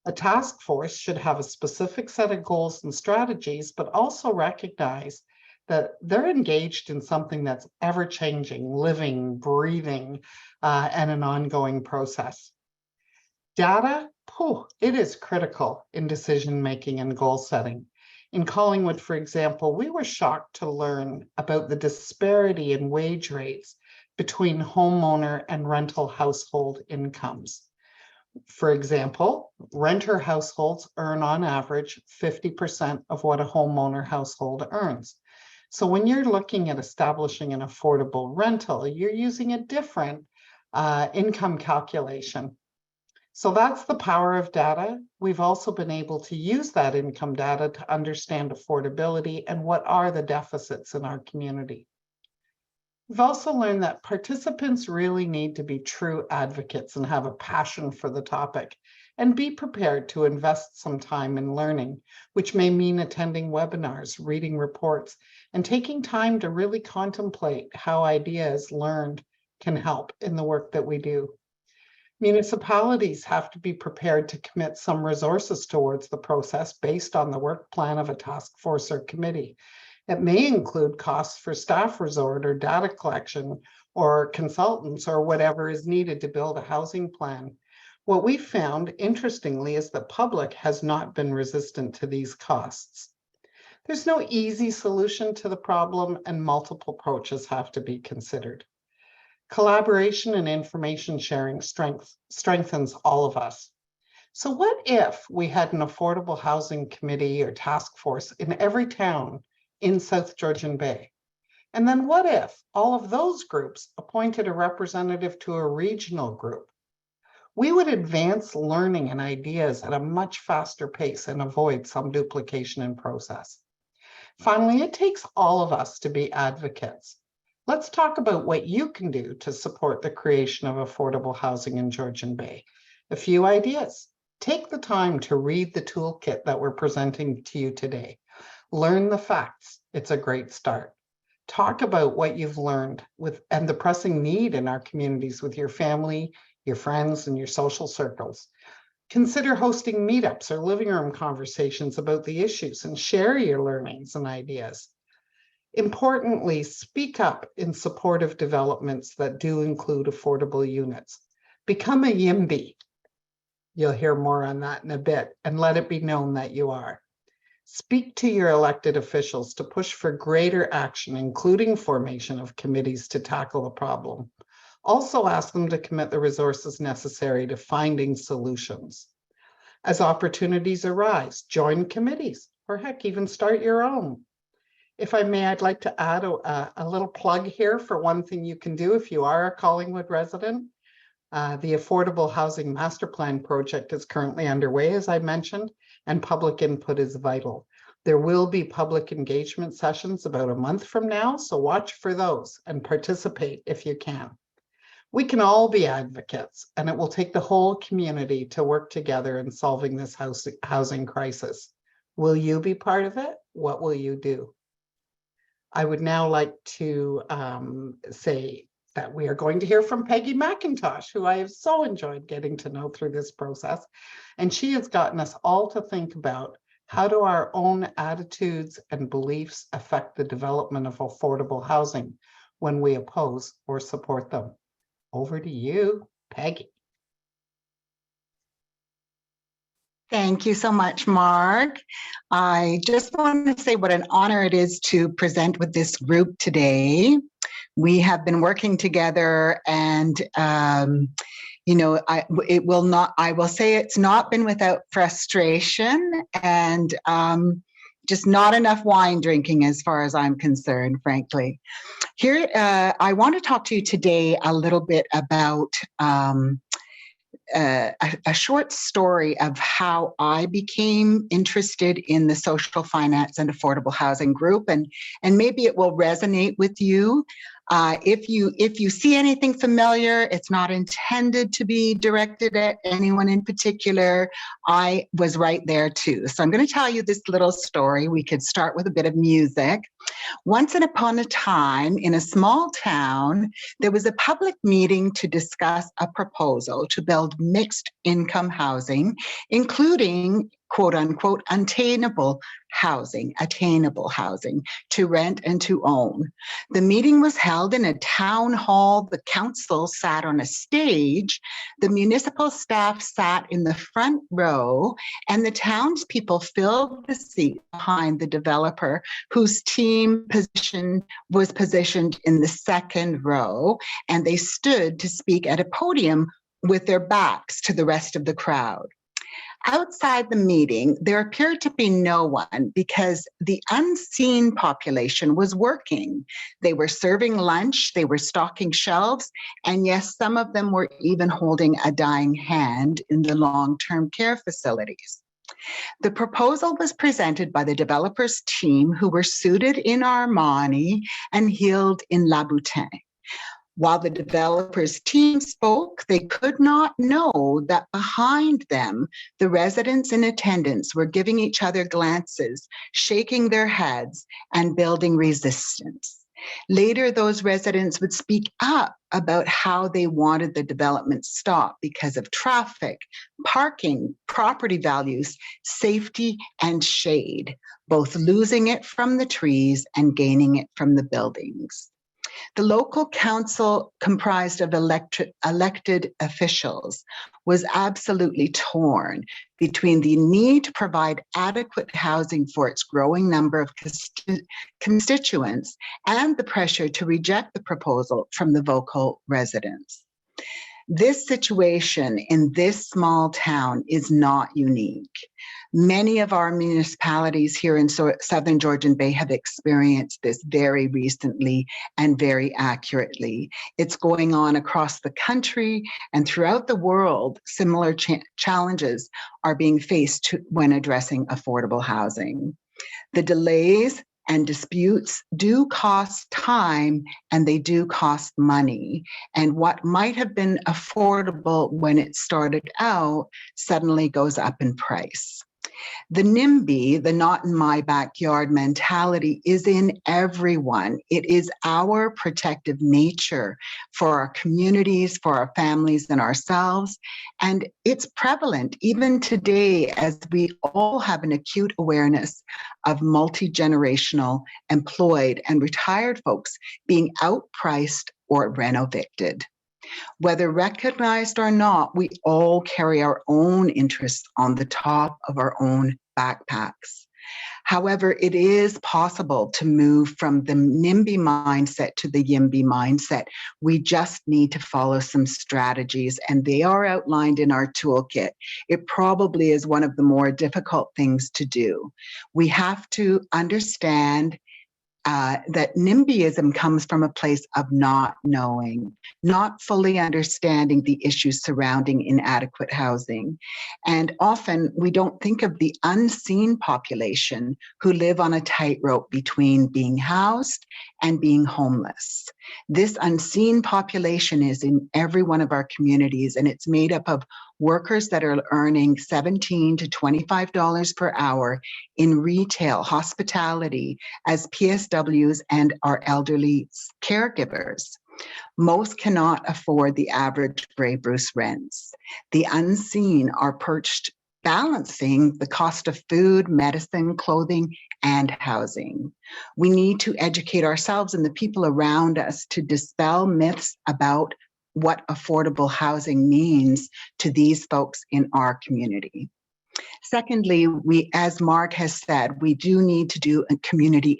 A task force should have a specific set of goals and strategies, but also recognize that they're engaged in something that's ever-changing, living, breathing, and an ongoing process. Data, it is critical in decision-making and goal setting. In Collingwood, for example, we were shocked to learn about the disparity in wage rates between homeowner and rental household incomes. For example, renter households earn on average 50% of what a homeowner household earns. So when you're looking at establishing an affordable rental, you're using a different income calculation. So that's the power of data. We've also been able to use that income data to understand affordability and what are the deficits in our community. We've also learned that participants really need to be true advocates and have a passion for the topic and be prepared to invest some time in learning, which may mean attending webinars, reading reports, and taking time to really contemplate how ideas learned can help in the work that we do. Municipalities have to be prepared to commit some resources towards the process based on the work plan of a task force or committee. It may include costs for staff resort or data collection or consultants or whatever is needed to build a housing plan. What we found, interestingly, is the public has not been resistant to these costs. There's no easy solution to the problem, and multiple approaches have to be considered. Collaboration and information sharing strengthens all of us. So what if we had an affordable housing committee or task force in every town in South Georgian Bay? And then what if all of those groups appointed a representative to a regional group? We would advance learning and ideas at a much faster pace and avoid some duplication in process. Finally, it takes all of us to be advocates. Let's talk about what you can do to support the creation of affordable housing in Georgian Bay. A few ideas. Take the time to read the toolkit that we're presenting to you today. Learn the facts. It's a great start. Talk about what you've learned and the pressing need in our communities with your family, your friends, and your social circles. Consider hosting meetups or living room conversations about the issues and share your learnings and ideas. Importantly, speak up in support of developments that do include affordable units. Become a YIMBY. You'll hear more on that in a bit, and let it be known that you are. Speak to your elected officials to push for greater action, including formation of committees to tackle the problem. Also ask them to commit the resources necessary to finding solutions. As opportunities arise, join committees, or heck, even start your own. If I may, I'd like to add a little plug here for one thing you can do if you are a Collingwood resident. The Affordable Housing Master Plan project is currently underway, as I mentioned, and public input is vital. There will be public engagement sessions about a month from now, so watch for those and participate if you can. We can all be advocates, and it will take the whole community to work together in solving this housing crisis. Will you be part of it? What will you do? I would now like to say that we are going to hear from Peggy McIntosh, who I have so enjoyed getting to know through this process. And she has gotten us all to think about how do our own attitudes and beliefs affect the development of affordable housing when we oppose or support them. Over to you, Peggy. Thank you so much, Mark. I just want to say what an honor it is to present with this group today. We have been working together, and you know, I will say it's not been without frustration and just not enough wine drinking as far as I'm concerned, frankly. Here, I want to talk to you today a little bit about a short story of how I became interested in the social finance and affordable housing group, and maybe it will resonate with you. If you see anything familiar, it's not intended to be directed at anyone in particular. I was right there too. So I'm going to tell you this little story. We could start with a bit of music. Once upon a time, in a small town, there was a public meeting to discuss a proposal to build mixed income housing, including quote unquote attainable housing to rent and to own. The meeting was held in a town hall. The council sat on a stage. The municipal staff sat in the front row, and the townspeople filled the seat behind the developer, whose team was positioned in the second row, and they stood to speak at a podium with their backs to the rest of the crowd. Outside the meeting, there appeared to be no one because the unseen population was working. They were serving lunch, they were stocking shelves, and yes, some of them were even holding a dying hand in the long-term care facilities. The proposal was presented by the developer's team, who were suited in Armani and heeled in Louboutin. While the developers team spoke, they could not know that behind them, the residents in attendance were giving each other glances, shaking their heads, and building resistance. Later, those residents would speak up about how they wanted the development stopped because of traffic, parking, property values, safety, and shade, both losing it from the trees and gaining it from the buildings. The local council, comprised of elected officials, was absolutely torn between the need to provide adequate housing for its growing number of constituents and the pressure to reject the proposal from the vocal residents. This situation in this small town is not unique. Many of our municipalities here in Southern Georgian Bay have experienced this very recently and very accurately. It's going on across the country and throughout the world. Similar challenges are being faced when addressing affordable housing. The delays and disputes do cost time, and they do cost money. And what might have been affordable when it started out suddenly goes up in price. The NIMBY, the not in my backyard mentality, is in everyone. It is our protective nature for our communities, for our families and ourselves. And it's prevalent even today as we all have an acute awareness of multi-generational employed and retired folks being outpriced or reno-evicted. Whether recognized or not, we all carry our own interests on the top of our own backpacks. However, it is possible to move from the NIMBY mindset to the YIMBY mindset. We just need to follow some strategies, and they are outlined in our toolkit. It probably is one of the more difficult things to do. We have to understand that NIMBYism comes from a place of not knowing, not fully understanding the issues surrounding inadequate housing. And often we don't think of the unseen population who live on a tightrope between being housed and being homeless. This unseen population is in every one of our communities, and it's made up of workers that are earning $17 to $25 per hour in retail, hospitality, as PSWs and our elderly caregivers. Most cannot afford the average Grey Bruce rents. The unseen are perched balancing the cost of food, medicine, clothing, and housing. We need to educate ourselves and the people around us to dispel myths about what affordable housing means to these folks in our community. Secondly, as Mark has said, we do need to do a community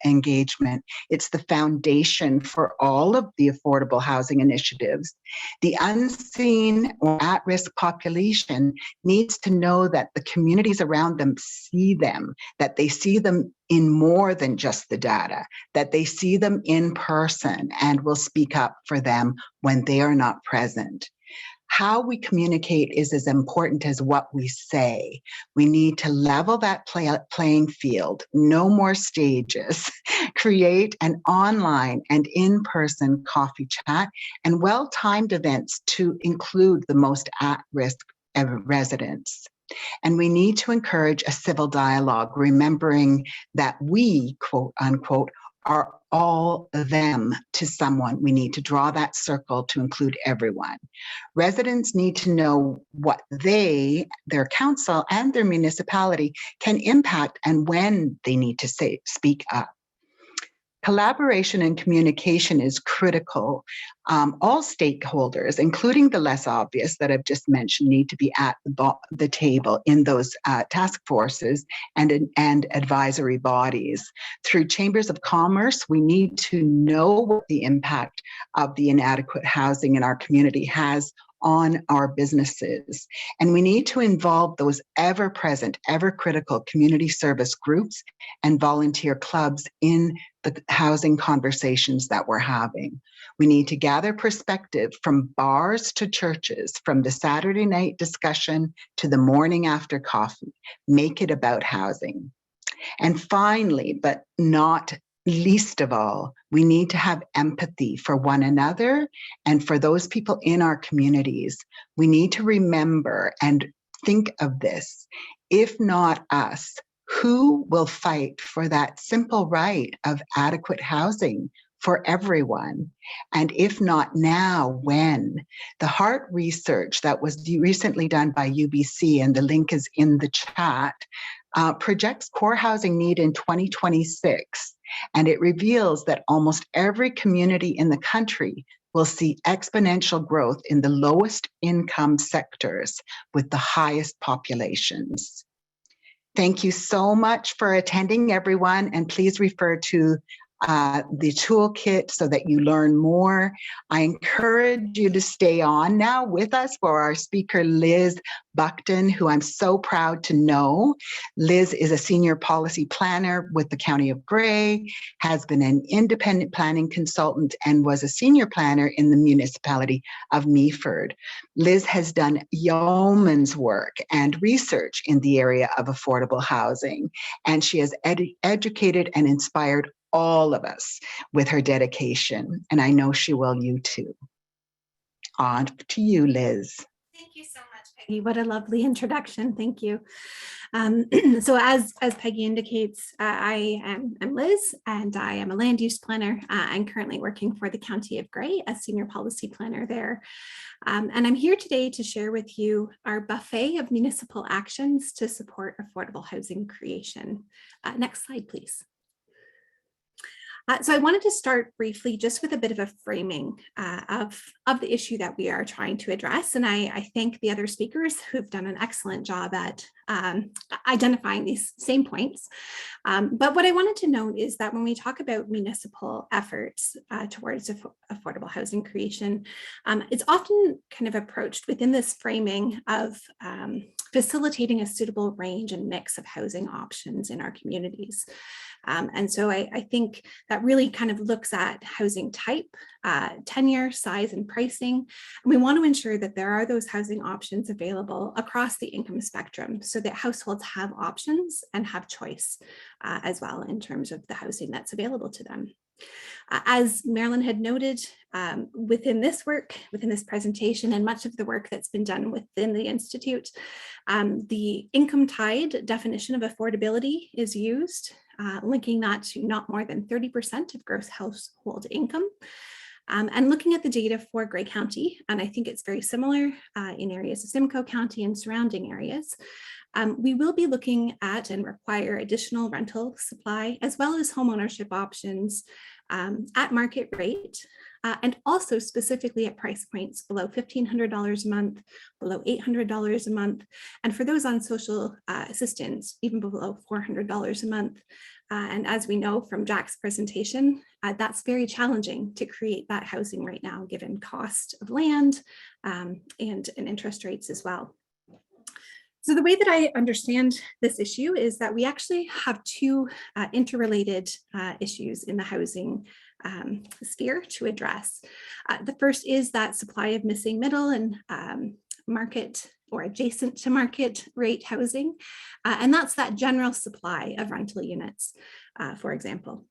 engagement. It's the foundation for all of the affordable housing initiatives. The unseen or at-risk population needs to know that the communities around them see them, that they see them in more than just the data, that they see them in person and will speak up for them when they are not present. How we communicate is as important as what we say. We need to level that playing field, no more stages, create an online and in-person coffee chat and well-timed events to include the most at-risk residents. And we need to encourage a civil dialogue, remembering that we, quote unquote, are all them to someone. We need to draw that circle to include everyone. Residents need to know what they, their council, and their municipality can impact and when they need to speak up. Collaboration and communication is critical. All stakeholders, including the less obvious that I've just mentioned, need to be at the table in those task forces and advisory bodies. Through chambers of commerce, we need to know what the impact of the inadequate housing in our community has on our businesses. And we need to involve those ever-present, ever-critical community service groups and volunteer clubs in the housing conversations that we're having. We need to gather perspective from bars to churches, from the Saturday night discussion to the morning after coffee. Make it about housing. And finally, but not least of all, we need to have empathy for one another and for those people in our communities. We need to remember and think of this. If not us, who will fight for that simple right of adequate housing for everyone? And if not now, when? The HEART research that was recently done by UBC, and the link is in the chat, projects core housing need in 2026. And it reveals that almost every community in the country will see exponential growth in the lowest income sectors with the highest populations. Thank you so much for attending, everyone, and please refer to the toolkit so that you learn more. I encourage you to stay on now with us for our speaker, Liz Buckton, who I'm so proud to know. Liz is a senior policy planner with the County of Grey, has been an independent planning consultant, and was a senior planner in the municipality of Meaford. Liz has done yeoman's work and research in the area of affordable housing, and she has educated and inspired all of us with her dedication, and I know she will you too. On to you, Liz. Thank you so much, Peggy. What a lovely introduction. Thank you. So as Peggy indicates, I am Liz, and I am a land use planner. I'm currently working for the County of Grey as senior policy planner there. And I'm here today to share with you our buffet of municipal actions to support affordable housing creation. Next slide, please. So I wanted to start briefly just with a bit of a framing of the issue that we are trying to address. And I thank the other speakers who've done an excellent job at identifying these same points. But what I wanted to note is that when we talk about municipal efforts towards affordable housing creation, it's often kind of approached within this framing of facilitating a suitable range and mix of housing options in our communities. And so I think that really kind of looks at housing type, tenure, size, and pricing. And we want to ensure that there are those housing options available across the income spectrum so that households have options and have choice as well in terms of the housing that's available to them. As Marilyn had noted, within this work, within this presentation, and much of the work that's been done within the Institute, the income tied definition of affordability is used, linking that to not more than 30% of gross household income. And looking at the data for Grey County, and I think it's very similar in areas of Simcoe County and surrounding areas, we will be looking at and require additional rental supply as well as homeownership options at market rate, and also specifically at price points below $1,500 a month, below $800 a month, and for those on social assistance, even below $400 a month. And as we know from Jack's presentation, that's very challenging to create that housing right now, given cost of land and interest rates as well. So the way that I understand this issue is that we actually have two interrelated issues in the housing sphere to address. The first is that supply of missing middle and market or adjacent to market rate housing. And that's that general supply of rental units, for example.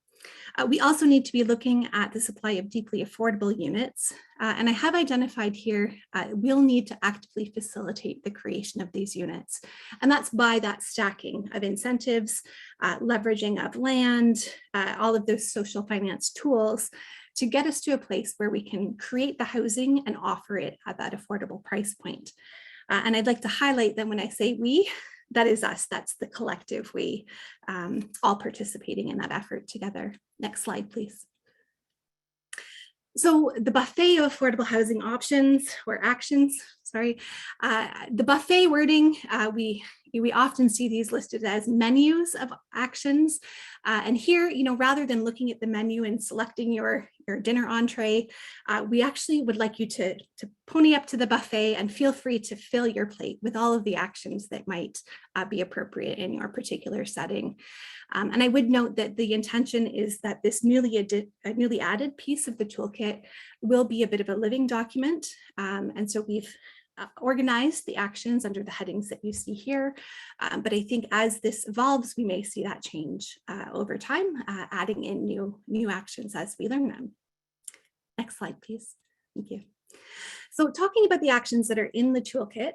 We also need to be looking at the supply of deeply affordable units. And I have identified here, we'll need to actively facilitate the creation of these units. And that's by that stacking of incentives, leveraging of land, all of those social finance tools to get us to a place where we can create the housing and offer it at that affordable price point. And I'd like to highlight that when I say we, that is us, that's the collective we, all participating in that effort together. Next slide, please. So the buffet of affordable housing options or actions, sorry, the buffet wording, we often see these listed as menus of actions. And here, rather than looking at the menu and selecting your dinner entree, we actually would like you to pony up to the buffet and feel free to fill your plate with all of the actions that might be appropriate in your particular setting. And I would note that the intention is that this newly added piece of the toolkit will be a bit of a living document. And so we've organized the actions under the headings that you see here. But I think as this evolves, we may see that change over time, adding in new actions as we learn them. Next slide, please. Thank you. So talking about the actions that are in the toolkit,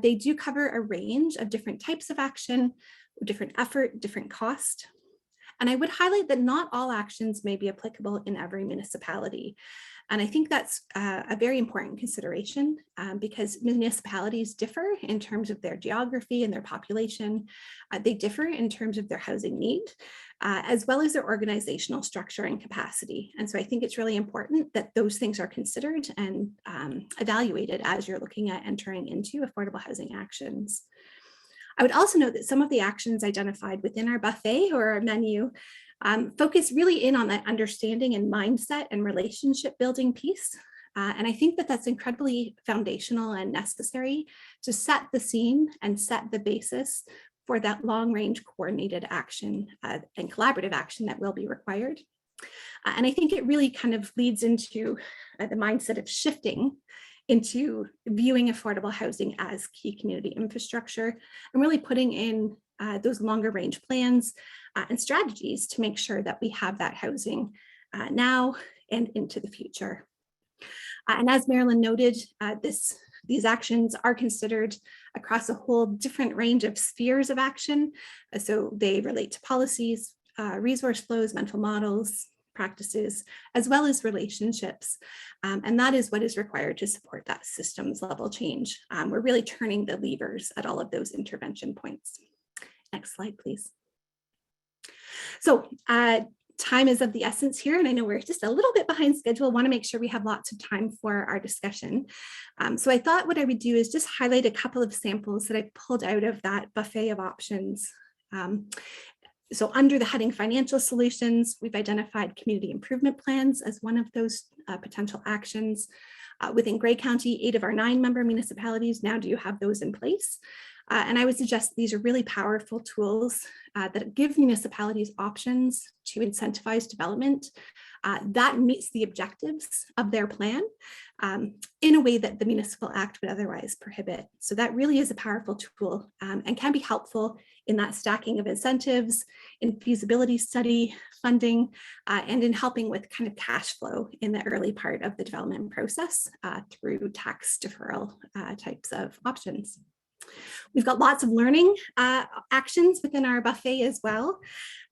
they do cover a range of different types of action, different effort, different cost. And I would highlight that not all actions may be applicable in every municipality. And I think that's a very important consideration because municipalities differ in terms of their geography and their population. They differ in terms of their housing need, as well as their organizational structure and capacity. And so I think it's really important that those things are considered and evaluated as you're looking at entering into affordable housing actions. I would also note that some of the actions identified within our buffet or our menu focus really in on that understanding and mindset and relationship building piece. And I think that that's incredibly foundational and necessary to set the scene and set the basis for that long range coordinated action and collaborative action that will be required. And I think it really kind of leads into the mindset of shifting into viewing affordable housing as key community infrastructure and really putting in those longer range plans and strategies to make sure that we have that housing now and into the future. And as Marilyn noted, these actions are considered across a whole different range of spheres of action. So they relate to policies, resource flows, mental models, practices, as well as relationships. And that is what is required to support that systems level change. We're really turning the levers at all of those intervention points. Next slide, please. So time is of the essence here, and I know we're just a little bit behind schedule. Want to make sure we have lots of time for our discussion. So I thought what I would do is just highlight a couple of samples that I pulled out of that buffet of options. So under the heading financial solutions, we've identified community improvement plans as one of those potential actions. Within Grey County, 8 of our 9 member municipalities now do have those in place. And I would suggest these are really powerful tools that give municipalities options to incentivize development that meets the objectives of their plan in a way that the Municipal Act would otherwise prohibit. So that really is a powerful tool and can be helpful in that stacking of incentives, in feasibility study, funding, and in helping with kind of cash flow in the early part of the development process through tax deferral types of options. We've got lots of learning actions within our buffet as well.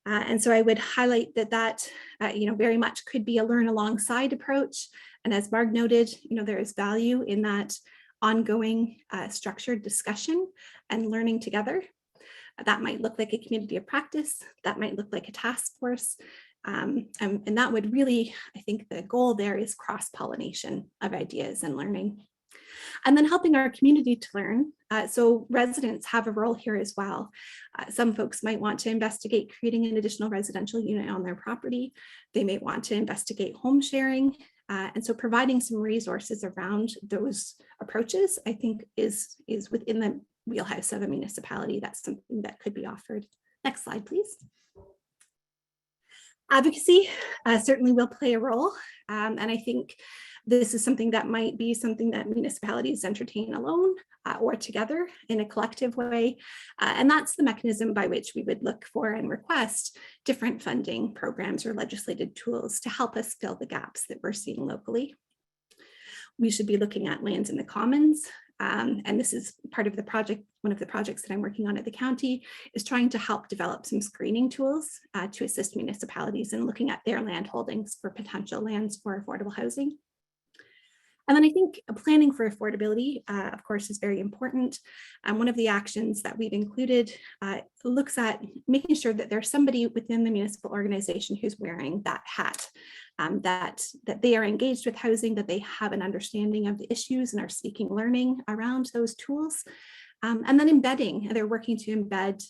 And so I would highlight that very much could be a learn alongside approach. And as Marg noted, there is value in that ongoing structured discussion and learning together. That might look like a community of practice. That might look like a task force. And that would really, I think the goal there is cross-pollination of ideas and learning. And then helping our community to learn. So residents have a role here as well. Some folks might want to investigate creating an additional residential unit on their property. They may want to investigate home sharing. And so providing some resources around those approaches, I think is within wheelhouse of a municipality, that's something that could be offered. Next slide, please. Advocacy certainly will play a role, and I think this is something that might be something that municipalities entertain alone or together in a collective way, and that's the mechanism by which we would look for and request different funding programs or legislated tools to help us fill the gaps that we're seeing locally. We should be looking at lands in the commons, and this is part of the project. One of the projects that I'm working on at the county is trying to help develop some screening tools to assist municipalities in looking at their land holdings for potential lands for affordable housing. And then I think planning for affordability, of course, is very important. One of the actions that we've included looks at making sure that there's somebody within the municipal organization who's wearing that hat, that they are engaged with housing, that they have an understanding of the issues and are seeking learning around those tools. And then embedding, they're working to embed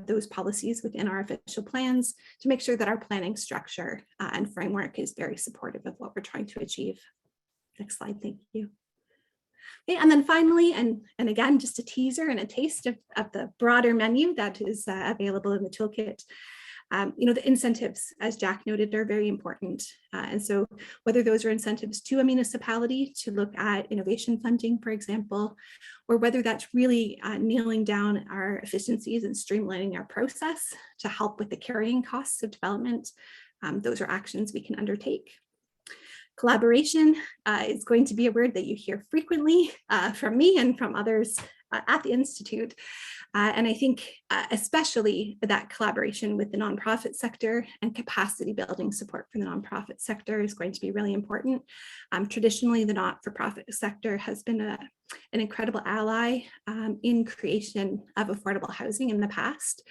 those policies within our official plans to make sure that our planning structure and framework is very supportive of what we're trying to achieve. Next slide, thank you. Okay, and then finally, and again, just a teaser and a taste of the broader menu that is available in the toolkit. The incentives, as Jack noted, are very important. And so whether those are incentives to a municipality to look at innovation funding, for example, or whether that's really nailing down our efficiencies and streamlining our process to help with the carrying costs of development, those are actions we can undertake. Collaboration is going to be a word that you hear frequently from me and from others at the Institute. And I think especially that collaboration with the nonprofit sector and capacity building support for the nonprofit sector is going to be really important. Traditionally, the not-for-profit sector has been an incredible ally in creation of affordable housing in the past.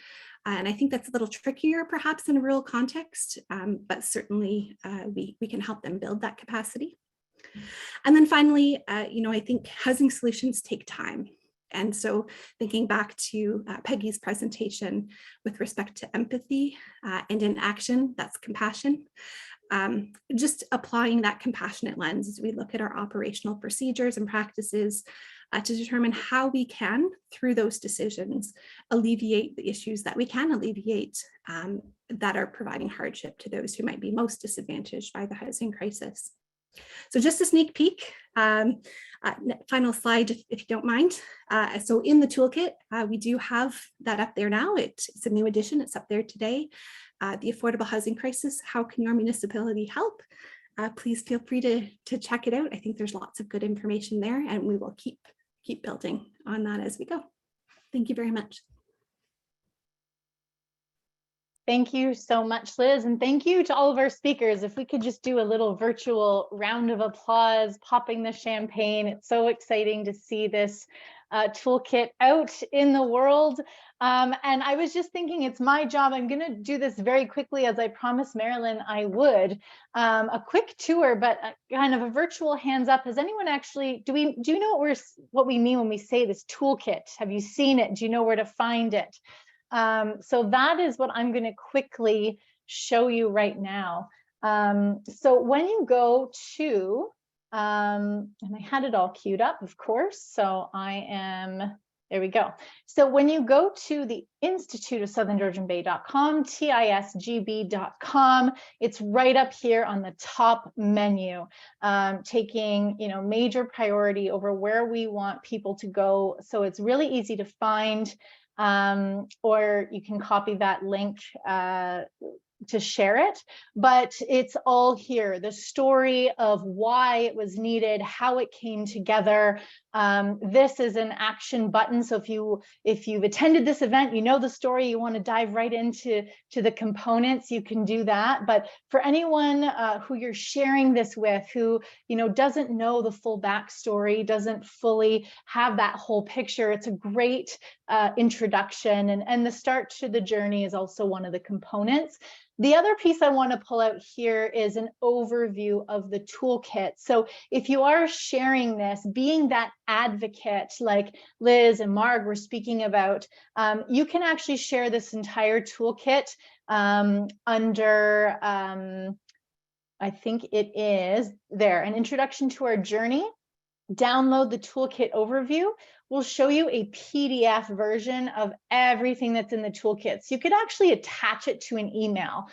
And I think that's a little trickier perhaps in a rural context, but certainly we can help them build that capacity. And then finally, I think housing solutions take time. And so thinking back to Peggy's presentation with respect to empathy and in action, that's compassion. Just applying that compassionate lens as we look at our operational procedures and practices to determine how we can, through those decisions, alleviate the issues that we can alleviate that are providing hardship to those who might be most disadvantaged by the housing crisis. So just a sneak peek, final slide, if you don't mind. So in the toolkit, we do have that up there now. It's a new addition, it's up there today. The affordable housing crisis, how can your municipality help? Please feel free to check it out. I think there's lots of good information there, and we will keep building on that as we go. Thank you very much. Thank you so much, Liz, and thank you to all of our speakers. If we could just do a little virtual round of applause, popping the champagne. It's so exciting to see this toolkit out in the world. And I was just thinking, it's my job. I'm going to do this very quickly, as I promised Marilyn I would. A quick tour, but kind of a virtual hands up. Has anyone actually, do you know what we mean when we say this toolkit? Have you seen it? Do you know where to find it? So that is what I'm going to quickly show you right now. So when you go to, and I had it all queued up, of course, so there we go. So when you go to the Institute of Southern Georgian Bay.com, TISGB.com, it's right up here on the top menu, taking major priority over where we want people to go. So it's really easy to find. Or you can copy that link to share it, but it's all here. The story of why it was needed, how it came together. This is an action button. So if you've attended this event, you know the story, you want to dive right into the components, you can do that. But for anyone who you're sharing this with, who doesn't know the full backstory, doesn't fully have that whole picture, it's a great introduction, and the start to the journey is also one of the components. The other piece I want to pull out here is an overview of the toolkit. So if you are sharing this, being that advocate like Liz and Marg were speaking about, you can actually share this entire toolkit under, I think it is there, an introduction to our journey. download the toolkit overview, we'll show you a PDF version of everything that's in the toolkit. So you could actually attach it to an email.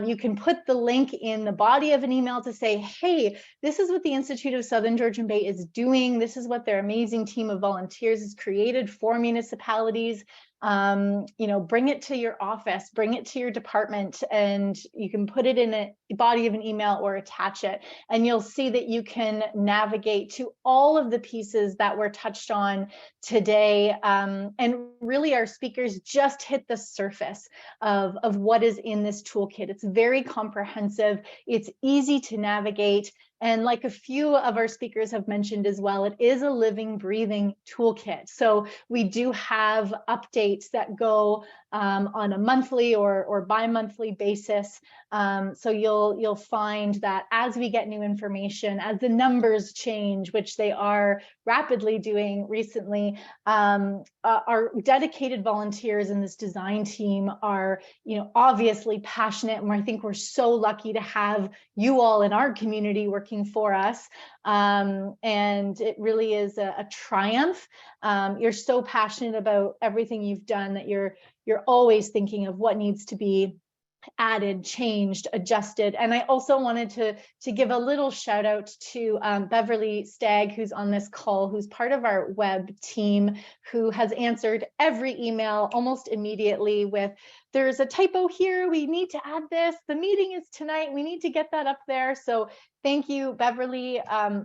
You can put the link in the body of an email to say, hey, this is what the Institute of Southern Georgian Bay is doing. This is what their amazing team of volunteers has created for municipalities. Bring it to your office, bring it to your department, and you can put it in a body of an email or attach it. And you'll see that you can navigate to all of the pieces that were touched on today. And really our speakers just hit the surface of what is in this toolkit. It's very comprehensive. It's easy to navigate. And like a few of our speakers have mentioned as well, it is a living, breathing toolkit. So we do have updates that go on a monthly or bi-monthly basis. So you'll find that as we get new information, as the numbers change, which they are rapidly doing recently, our dedicated volunteers in this design team are, obviously passionate, and I think we're so lucky to have you all in our community working for us. And it really is a triumph. You're so passionate about everything you've done that you're always thinking of what needs to be added, changed, adjusted. And I also wanted to give a little shout out to Beverly Stagg, who's on this call, who's part of our web team, who has answered every email almost immediately with, there's a typo here, we need to add this, the meeting is tonight, we need to get that up there. So thank you, Beverly,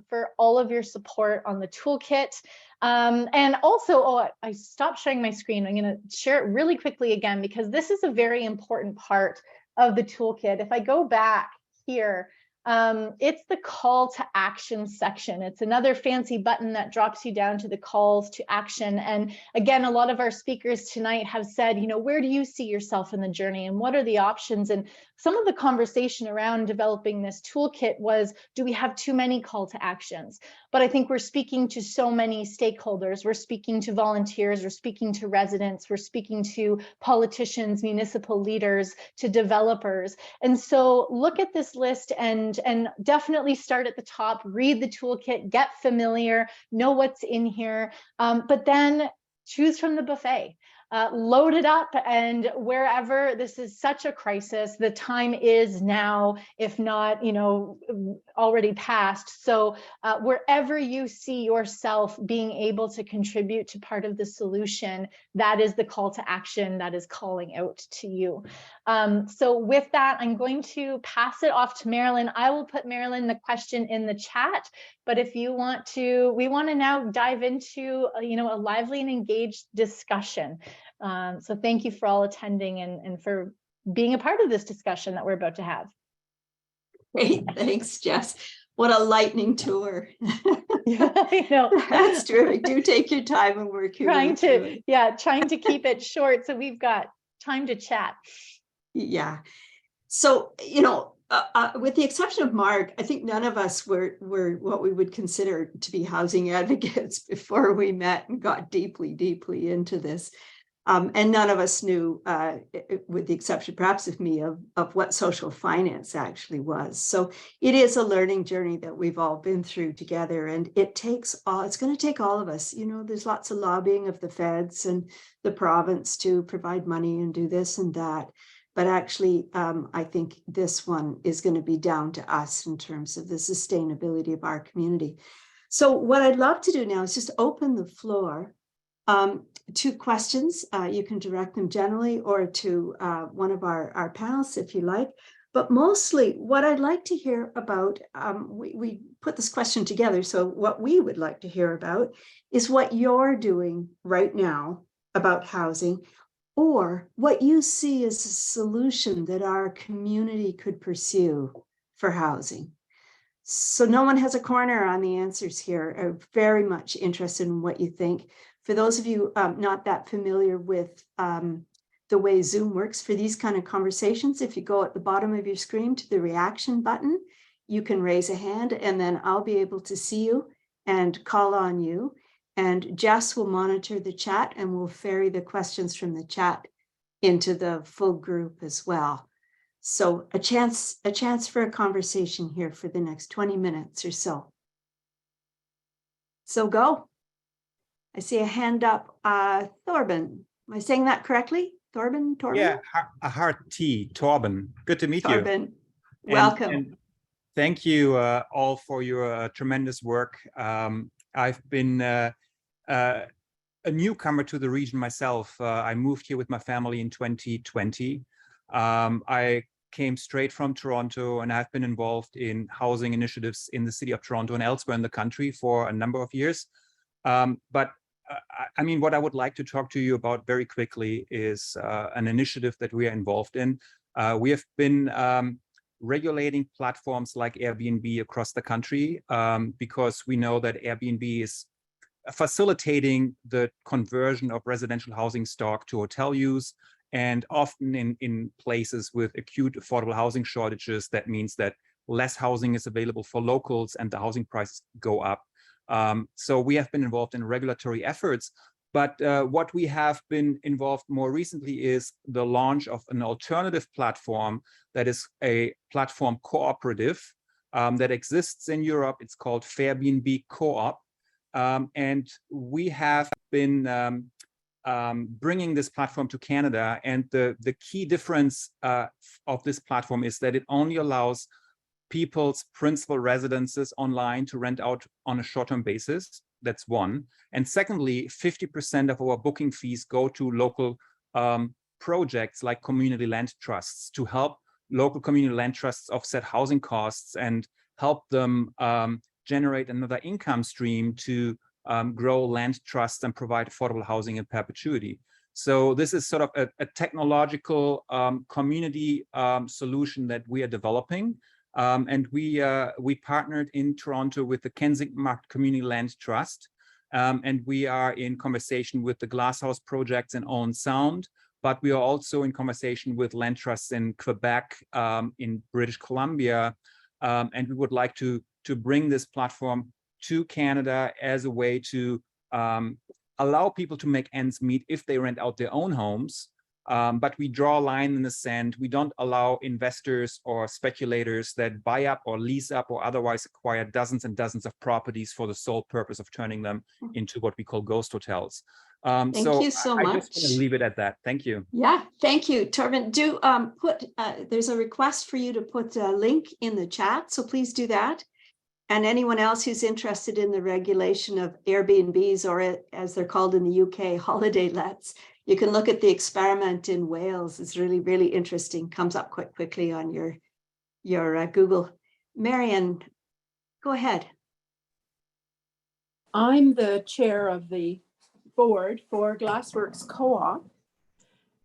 for all of your support on the toolkit. And also, I stopped sharing my screen. I'm going to share it really quickly again, because this is a very important part of the toolkit. If I go back here, it's the call to action section. It's another fancy button that drops you down to the calls to action. And again, a lot of our speakers tonight have said, where do you see yourself in the journey and what are the options? And some of the conversation around developing this toolkit was, do we have too many call to actions? But I think we're speaking to so many stakeholders. We're speaking to volunteers, we're speaking to residents, we're speaking to politicians, municipal leaders, to developers. And so look at this list and definitely start at the top, read the toolkit, get familiar, know what's in here, but then choose from the buffet. Load it up, and wherever this is such a crisis, the time is now, if not, already passed. So wherever you see yourself being able to contribute to part of the solution, that is the call to action that is calling out to you. So with that, I'm going to pass it off to Marilyn. I will put, Marilyn, the question in the chat, but if you want to, we want to now dive into, a lively and engaged discussion. So thank you for all attending and for being a part of this discussion that we're about to have. Great, thanks, Jess. What a lightning tour. Yeah, I know. That's terrific. Do take your time and work your way through it. Trying to keep it short so we've got time to chat. Yeah. So, with the exception of Mark, I think none of us were what we would consider to be housing advocates before we met and got deeply into this. And none of us knew, with the exception perhaps of me, of what social finance actually was. So it is a learning journey that we've all been through together, and it's going to take all of us. There's lots of lobbying of the feds and the province to provide money and do this and that. But actually, I think this one is going to be down to us in terms of the sustainability of our community. So what I'd love to do now is just open the floor to questions. You can direct them generally or to one of our panelists if you like. But mostly what I'd like to hear about, we put this question together. So what we would like to hear about is what you're doing right now about housing, or what you see as a solution that our community could pursue for housing. So no one has a corner on the answers here. I'm very much interested in what you think. For those of you not that familiar with the way Zoom works for these kind of conversations, if you go at the bottom of your screen to the reaction button, you can raise a hand and then I'll be able to see you and call on you. And Jess will monitor the chat and will ferry the questions from the chat into the full group as well. So a chance for a conversation here for the next 20 minutes or so. So go. I see a hand up. Torben, am I saying that correctly? Torben? Yeah, a hard T, Torben. Good to meet you. Torben, welcome. And thank you all for your tremendous work. I've been a newcomer to the region myself. I moved here with my family in 2020. I came straight from Toronto, and I've been involved in housing initiatives in the city of Toronto and elsewhere in the country for a number of years. But I mean, what I would like to talk to you about very quickly is an initiative that we are involved in. We have been regulating platforms like Airbnb across the country because we know that Airbnb is facilitating the conversion of residential housing stock to hotel use, and often in places with acute affordable housing shortages, that means that less housing is available for locals and the housing prices go up. So we have been involved in regulatory efforts, but what we have been involved more recently is the launch of an alternative platform that is a platform cooperative that exists in Europe. It's called Fairbnb Co-op. And we have been bringing this platform to Canada. And the key difference of this platform is that it only allows people's principal residences online to rent out on a short-term basis. That's one. And secondly, 50% of our booking fees go to local projects like community land trusts to help local community land trusts offset housing costs and help them generate another income stream to grow land trusts and provide affordable housing in perpetuity. So this is sort of a technological community solution that we are developing. And we partnered in Toronto with the Kensington Market Community Land Trust. And we are in conversation with the Glasshouse projects in Owen Sound, but we are also in conversation with land trusts in Quebec, in British Columbia. And we would like to bring this platform to Canada as a way to allow people to make ends meet if they rent out their own homes. But we draw a line in the sand. We don't allow investors or speculators that buy up or lease up or otherwise acquire dozens and dozens of properties for the sole purpose of turning them into what we call ghost hotels. Thank you so much. I just want to leave it at that. Thank you. Yeah, thank you, Torben. Do there's a request for you to put a link in the chat, so please do that. And anyone else who's interested in the regulation of Airbnbs, or as they're called in the UK, holiday lets, you can look at the experiment in Wales. It's really, really interesting. Comes up quite quickly on your Google. Marian, go ahead. I'm the chair of the board for Glassworks Co-op,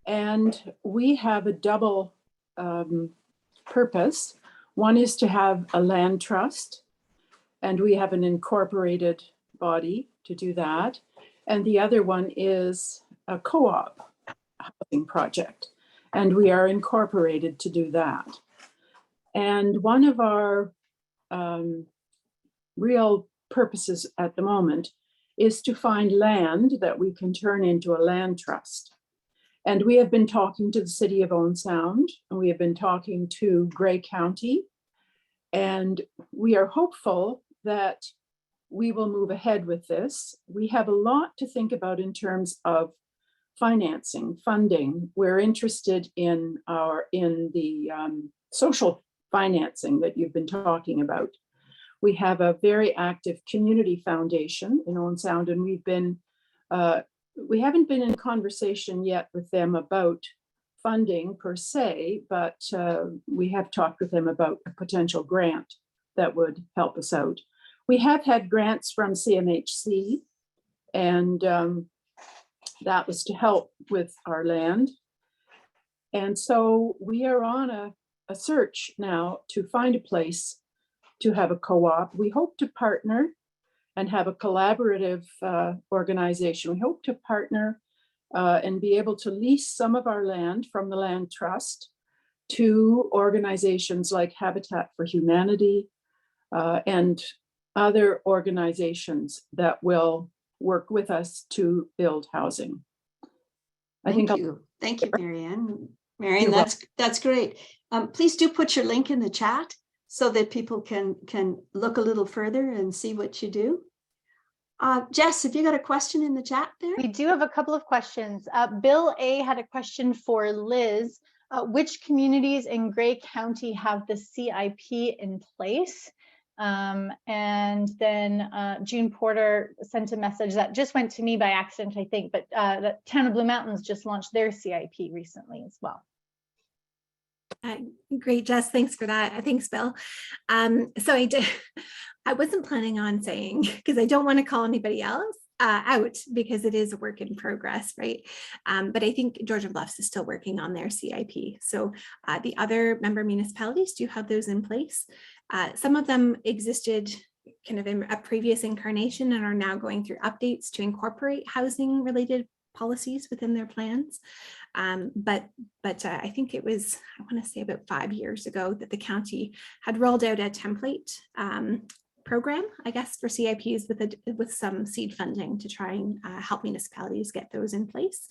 and we have a double purpose. One is to have a land trust, and we have an incorporated body to do that. And the other one is a co-op housing project, and we are incorporated to do that. And one of our real purposes at the moment is to find land that we can turn into a land trust. And we have been talking to the city of Owen Sound, and we have been talking to Grey County, and we are hopeful that we will move ahead with this. We have a lot to think about in terms of financing, funding. We're interested in the social financing that you've been talking about. We have a very active community foundation in Owen Sound, and we haven't been in conversation yet with them about funding per se, but we have talked with them about a potential grant that would help us out. We have had grants from CMHC, and that was to help with our land. And so we are on a search now to find a place to have a co-op. We hope to partner and have a collaborative organization. We hope to partner and be able to lease some of our land from the Land Trust to organizations like Habitat for Humanity and other organizations that will work with us to build housing. Thank you, Marian. Marian, that's great. Please do put your link in the chat so that people can look a little further and see what you do. Jess, have you got a question in the chat there? We do have a couple of questions. Bill A had a question for Liz. Which communities in Grey County have the CIP in place? And then June Porter sent a message that just went to me by accident, I think, but the town of Blue Mountains just launched their CIP recently as well. Great, Jess. Thanks for that. Thanks, Bill. So I wasn't planning on saying, because I don't want to call anybody else out because it is a work in progress, right? But I think Georgian Bluffs is still working on their CIP. So the other member municipalities do have those in place. Some of them existed kind of in a previous incarnation and are now going through updates to incorporate housing related policies within their plans. But I think it was, I want to say about 5 years ago that the county had rolled out a template program, I guess, for CIPs with some seed funding to try and help municipalities get those in place.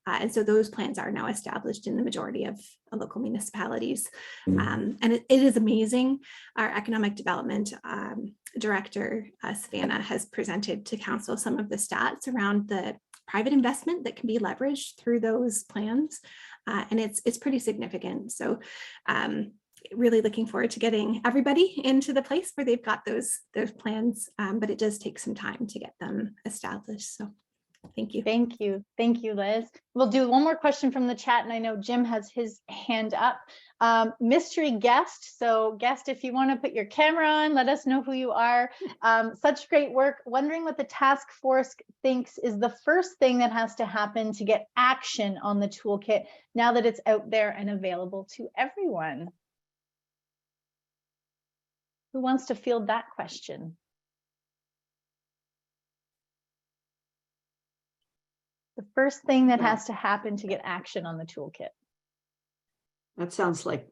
And so those plans are now established in the majority of local municipalities. And it is amazing. Our economic development director, Savannah, has presented to council some of the stats around the private investment that can be leveraged through those plans. And it's pretty significant. So really looking forward to getting everybody into the place where they've got those plans, but it does take some time to get them established. So thank you. Thank you. Thank you, Liz. We'll do one more question from the chat, and I know Jim has his hand up. Mystery guest. So guest, if you want to put your camera on, let us know who you are. Such great work. Wondering what the task force thinks is the first thing that has to happen to get action on the toolkit now that it's out there and available to everyone. Who wants to field that question? The first thing that has to happen to get action on the toolkit. That sounds like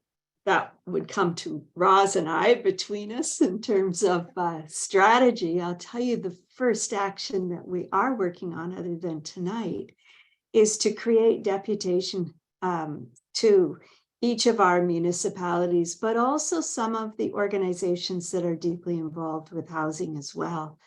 that would come to Roz and I between us in terms of strategy. I'll tell you the first action that we are working on other than tonight is to create deputation to each of our municipalities, but also some of the organizations that are deeply involved with housing as well.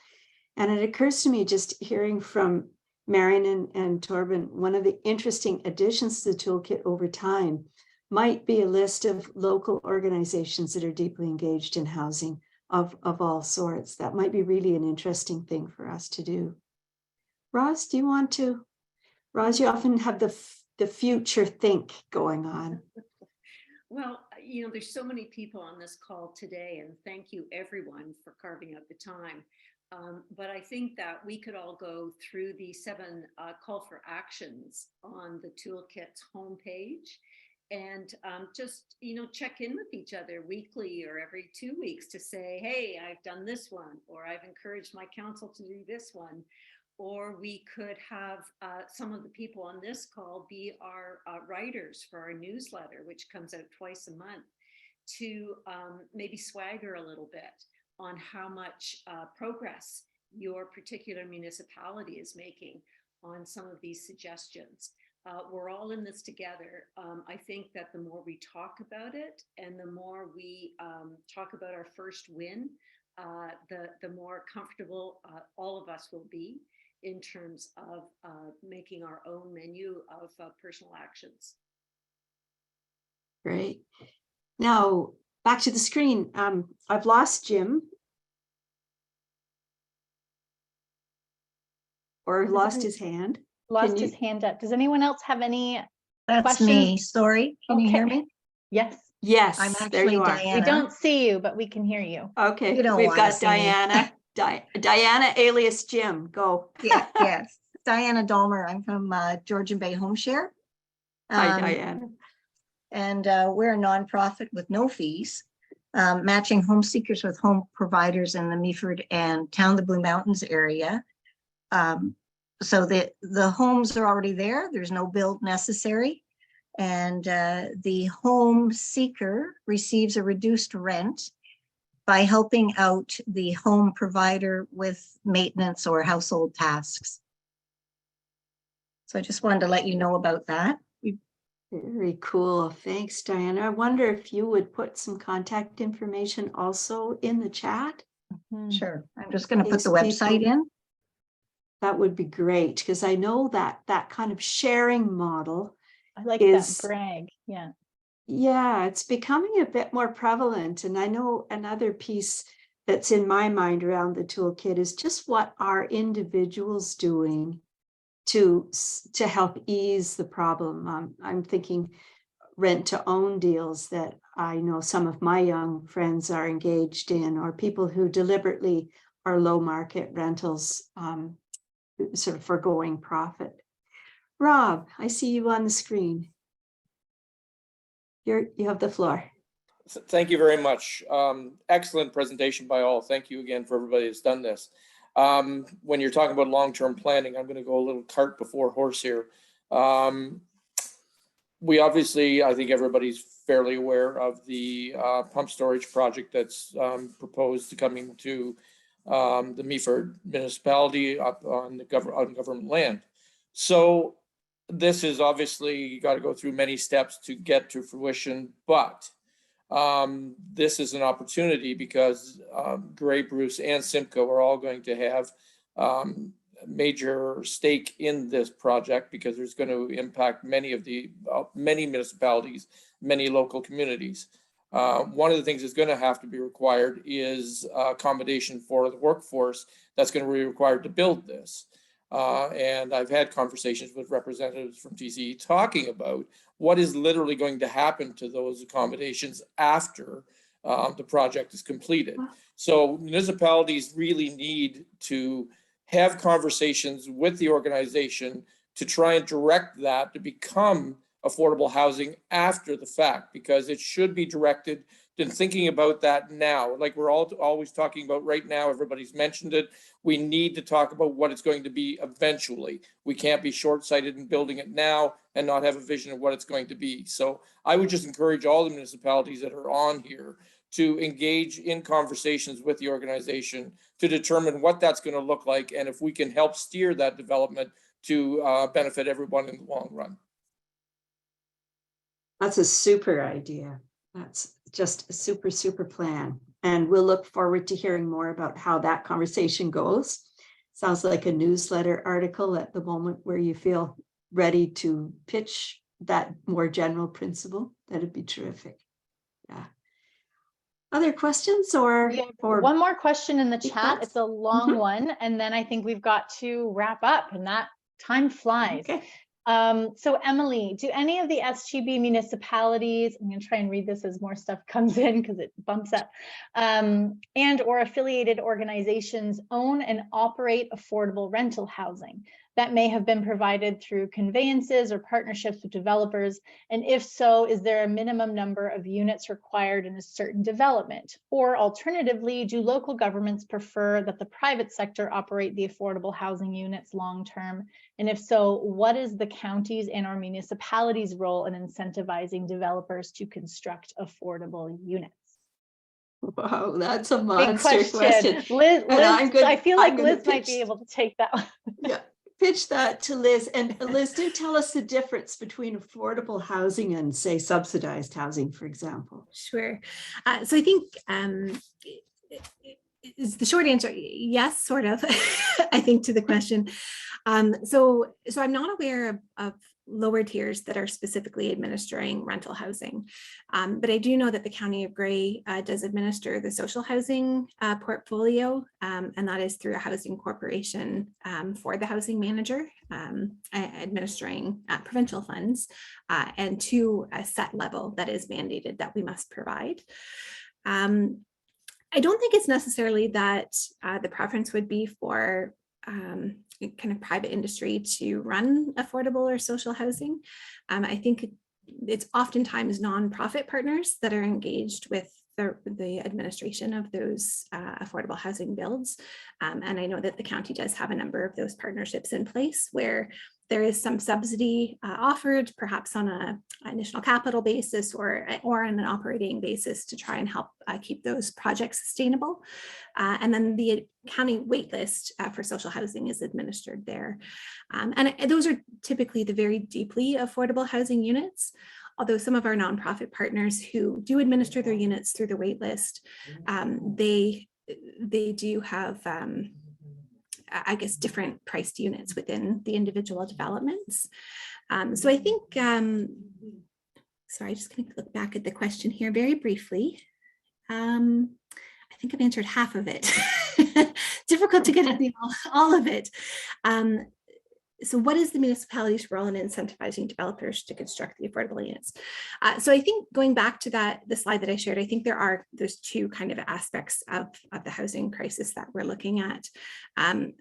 And it occurs to me just hearing from Marion and Torben, one of the interesting additions to the toolkit over time might be a list of local organizations that are deeply engaged in housing of all sorts. That might be really an interesting thing for us to do. Roz, do you want to? Roz, you often have the future think going on. Well, you know, there's so many people on this call today, and thank you everyone for carving out the time. But I think that we could all go through the 7 call for actions on the toolkit's homepage and just, you know, check in with each other weekly or every 2 weeks to say, hey, I've done this one, or I've encouraged my council to do this one. Or we could have some of the people on this call be our writers for our newsletter, which comes out twice a month, to maybe swagger a little bit on how much progress your particular municipality is making on some of these suggestions. We're all in this together. I think that the more we talk about it and the more we talk about our first win, the more comfortable all of us will be in terms of making our own menu of personal actions. Great. Now, back to the screen. I've lost Jim. Or lost his hand. Lost his hand up. Does anyone else have any That's questions? me. Sorry. Can you hear me? Yes. Yes, I'm there actually you are. Diana. We don't see you, but we can hear you. Okay, You don't we've wanna got see me. Diana. Diana alias Jim. Go. Yeah, yes. Diana Dolmer. I'm from Georgian Bay Home Share. Hi, Diana. And we're a nonprofit with no fees, matching home seekers with home providers in the Meaford and Town of the Blue Mountains area. So the homes are already there. There's no build necessary. And the home seeker receives a reduced rent by helping out the home provider with maintenance or household tasks. So I just wanted to let you know about that. Very cool. Thanks, Diana. I wonder if you would put some contact information also in the chat. Sure. I'm just going to put These the website people- in. that would be great, because I know that that kind of sharing model I like is, that brag. Yeah. yeah, it's becoming a bit more prevalent. And I know another piece that's in my mind around the toolkit is just what are individuals doing to help ease the problem. I'm thinking rent to own deals that I know some of my young friends are engaged in, or people who deliberately are low market rentals, sort of foregoing profit. Rob, I see you on the screen. You have the floor. Thank you very much. Excellent presentation by all. Thank you again for everybody that's done this. When you're talking about long-term planning, I'm going to go a little cart before horse here. We obviously, I think everybody's fairly aware of the pump storage project that's proposed to coming to the Meaford municipality up on the government land. So this is obviously, you got to go through many steps to get to fruition, but this is an opportunity because Grey, Bruce, and Simcoe are all going to have major stake in this project because there's going to impact many of the many municipalities, many local communities. One of the things that's going to have to be required is accommodation for the workforce that's going to be required to build this. And I've had conversations with representatives from TCE talking about what is literally going to happen to those accommodations after the project is completed. So municipalities really need to have conversations with the organization to try and direct that to become affordable housing after the fact, because it should be directed to thinking about that now. Like we're all always talking about right now, everybody's mentioned it. We need to talk about what it's going to be eventually. We can't be short-sighted in building it now and not have a vision of what it's going to be. So I would just encourage all the municipalities that are on here to engage in conversations with the organization to determine what that's going to look like and if we can help steer that development to benefit everyone in the long run. That's a super idea. That's just a super, super plan. And we'll look forward to hearing more about how that conversation goes. Sounds like a newsletter article at the moment where you feel ready to pitch that more general principle. That'd be terrific. Yeah. Other questions or one more question in the chat? Thoughts? It's a long one, and then I think we've got to wrap up, and that time flies. Okay. So Emily, do any of the SGB municipalities, I'm going to try and read this as more stuff comes in because it bumps up, and or affiliated organizations own and operate affordable rental housing that may have been provided through conveyances or partnerships with developers? And if so, is there a minimum number of units required in a certain development? Or alternatively, do local governments prefer that the private sector operate the affordable housing units long-term? And if so, what is the county's and our municipalities' role in incentivizing developers to construct affordable units? Wow, that's a monster Big question. Liz, I feel like Liz might be pitch, able to take that one. Yeah, pitch that to Liz. And Liz, do tell us the difference between affordable housing and, say, subsidized housing, for example. Sure. So I think is the short answer, yes, sort of, I think, to the question. So I'm not aware of lower tiers that are specifically administering rental housing, but I do know that the County of Grey does administer the social housing portfolio, and that is through a housing corporation for the housing manager, administering provincial funds, and to a set level that is mandated that we must provide. I don't think it's necessarily that the preference would be for kind of private industry to run affordable or social housing. I think it's oftentimes nonprofit partners that are engaged with the administration of those affordable housing builds. And I know that the county does have a number of those partnerships in place where there is some subsidy offered, perhaps on an initial capital basis or on an operating basis to try and help keep those projects sustainable. And then the county waitlist for social housing is administered there. And those are typically the very deeply affordable housing units. Although some of our nonprofit partners who do administer their units through the waitlist, they do have I guess, different priced units within the individual developments. So I think, sorry, just going to look back at the question here very briefly. I think I've answered half of it. Difficult to get into all of it. So what is the municipality's role in incentivizing developers to construct the affordable units? So I think going back to the slide that I shared, I think there's two kind of aspects of the housing crisis that we're looking at.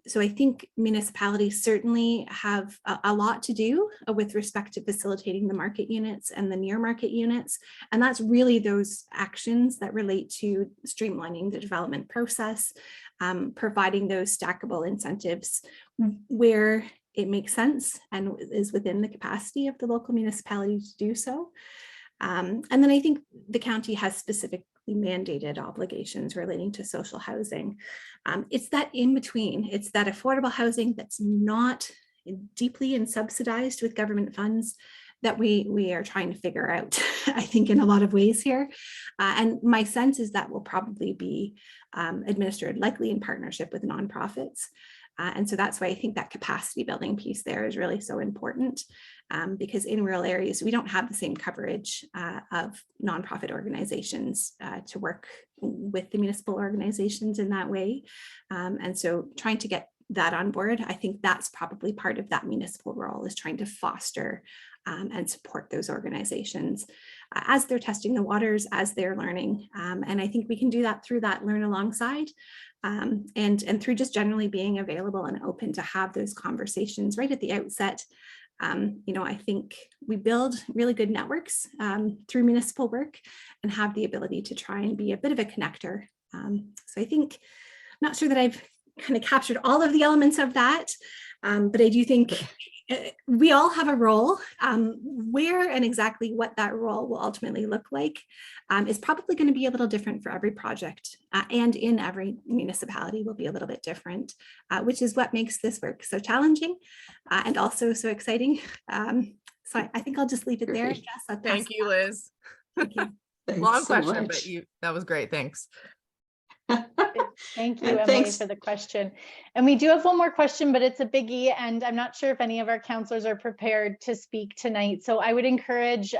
So I think municipalities certainly have a lot to do with respect to facilitating the market units and the near market units. And that's really those actions that relate to streamlining the development process, providing those stackable incentives where it makes sense and is within the capacity of the local municipality to do so. And then I think the county has specifically mandated obligations relating to social housing. It's that in between, it's that affordable housing that's not deeply and subsidized with government funds that we are trying to figure out, I think, in a lot of ways here. And my sense is that will probably be administered likely in partnership with nonprofits. And so that's why I think that capacity building piece there is really so important, because in rural areas, we don't have the same coverage of nonprofit organizations to work with the municipal organizations in that way. And so trying to get that on board, I think that's probably part of that municipal role, is trying to foster and support those organizations as they're testing the waters, as they're learning. And I think we can do that through that learn alongside. And through just generally being available and open to have those conversations right at the outset. I think we build really good networks through municipal work and have the ability to try and be a bit of a connector. So I think, not sure that I've kind of captured all of the elements of that, but I do think we all have a role. Where and exactly what that role will ultimately look like is probably going to be a little different for every project, and in every municipality will be a little bit different, which is what makes this work so challenging and also so exciting. So I think I'll just leave it there. Jess, Thank you, Liz. Thank you. Long so question, much. but that was great. Thanks. Thank you, And Emily, thanks. for the question. And we do have one more question, but it's a biggie, and I'm not sure if any of our counselors are prepared to speak tonight. So I would encourage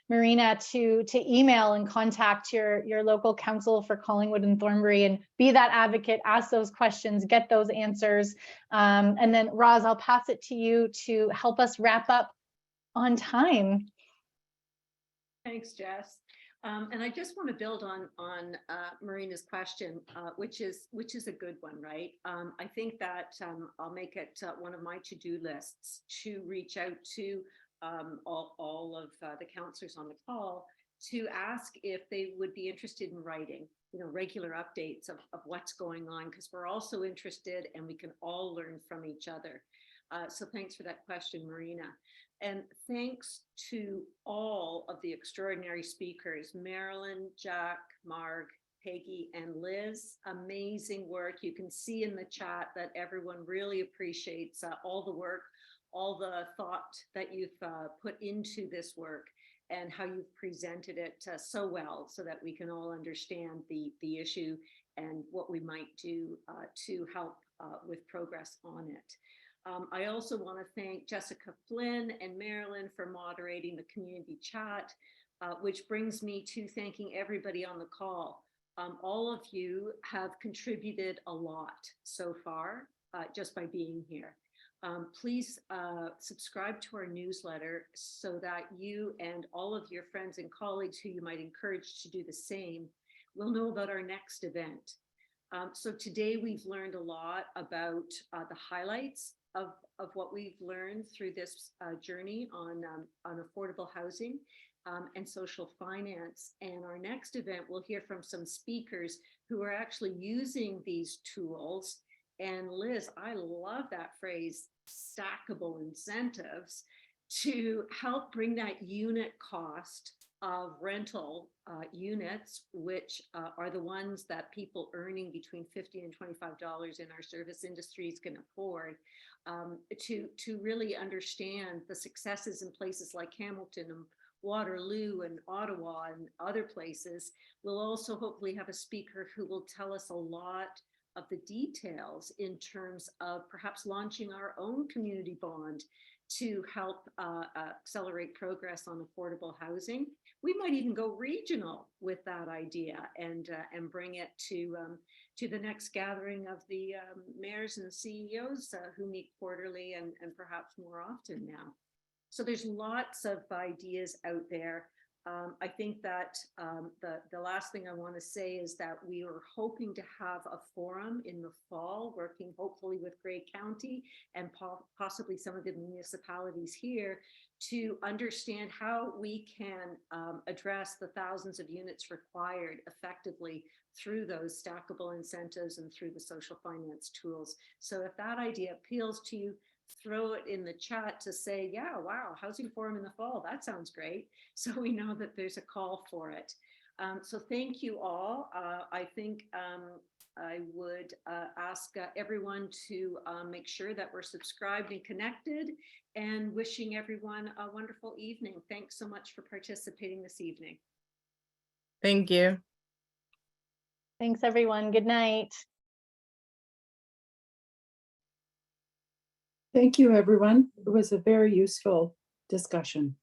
Marina to email and contact your local council for Collingwood and Thornbury and be that advocate, ask those questions, get those answers. And then Roz, I'll pass it to you to help us wrap up on time. Thanks, Jess. And I just want to build on Marina's question, which is a good one, right? I think that I'll make it one of my to-do lists to reach out to all of the counselors on the call to ask if they would be interested in writing, regular updates of what's going on, because we're also interested and we can all learn from each other. So thanks for that question, Marina. And thanks to all of the extraordinary speakers, Marilyn, Jack, Marg, Peggy, and Liz. Amazing work. You can see in the chat that everyone really appreciates all the work, all the thought that you've put into this work, and how you've presented it so well, so that we can all understand the issue and what we might do to help with progress on it. I also want to thank Jessica Flynn and Marilyn for moderating the community chat, which brings me to thanking everybody on the call. All of you have contributed a lot so far just by being here. Please subscribe to our newsletter so that you and all of your friends and colleagues who you might encourage to do the same will know about our next event. So today we've learned a lot about the highlights of what we've learned through this journey on affordable housing and social finance. And our next event, we'll hear from some speakers who are actually using these tools. And Liz, I love that phrase, stackable incentives, to help bring that unit cost of rental units, which are the ones that people earning between $50 and $25 in our service industries can afford, to really understand the successes in places like Hamilton and Waterloo and Ottawa and other places. We'll also hopefully have a speaker who will tell us a lot the details in terms of perhaps launching our own community bond to help accelerate progress on affordable housing. We might even go regional with that idea and bring it to the next gathering of the mayors and CEOs who meet quarterly and perhaps more often now. So there's lots of ideas out there. I think that the last thing I want to say is that we are hoping to have a forum in the fall, working hopefully with Grey County and possibly some of the municipalities here to understand how we can address the thousands of units required effectively through those stackable incentives and through the social finance tools. So if that idea appeals to you, throw it in the chat to say, yeah, wow, housing forum in the fall, that sounds great. So we know that there's a call for it. So thank you all. I think I would ask everyone to make sure that we're subscribed and connected, and wishing everyone a wonderful evening. Thanks so much for participating this evening. Thank you. Thanks, everyone. Good night. Thank you, everyone. It was a very useful discussion.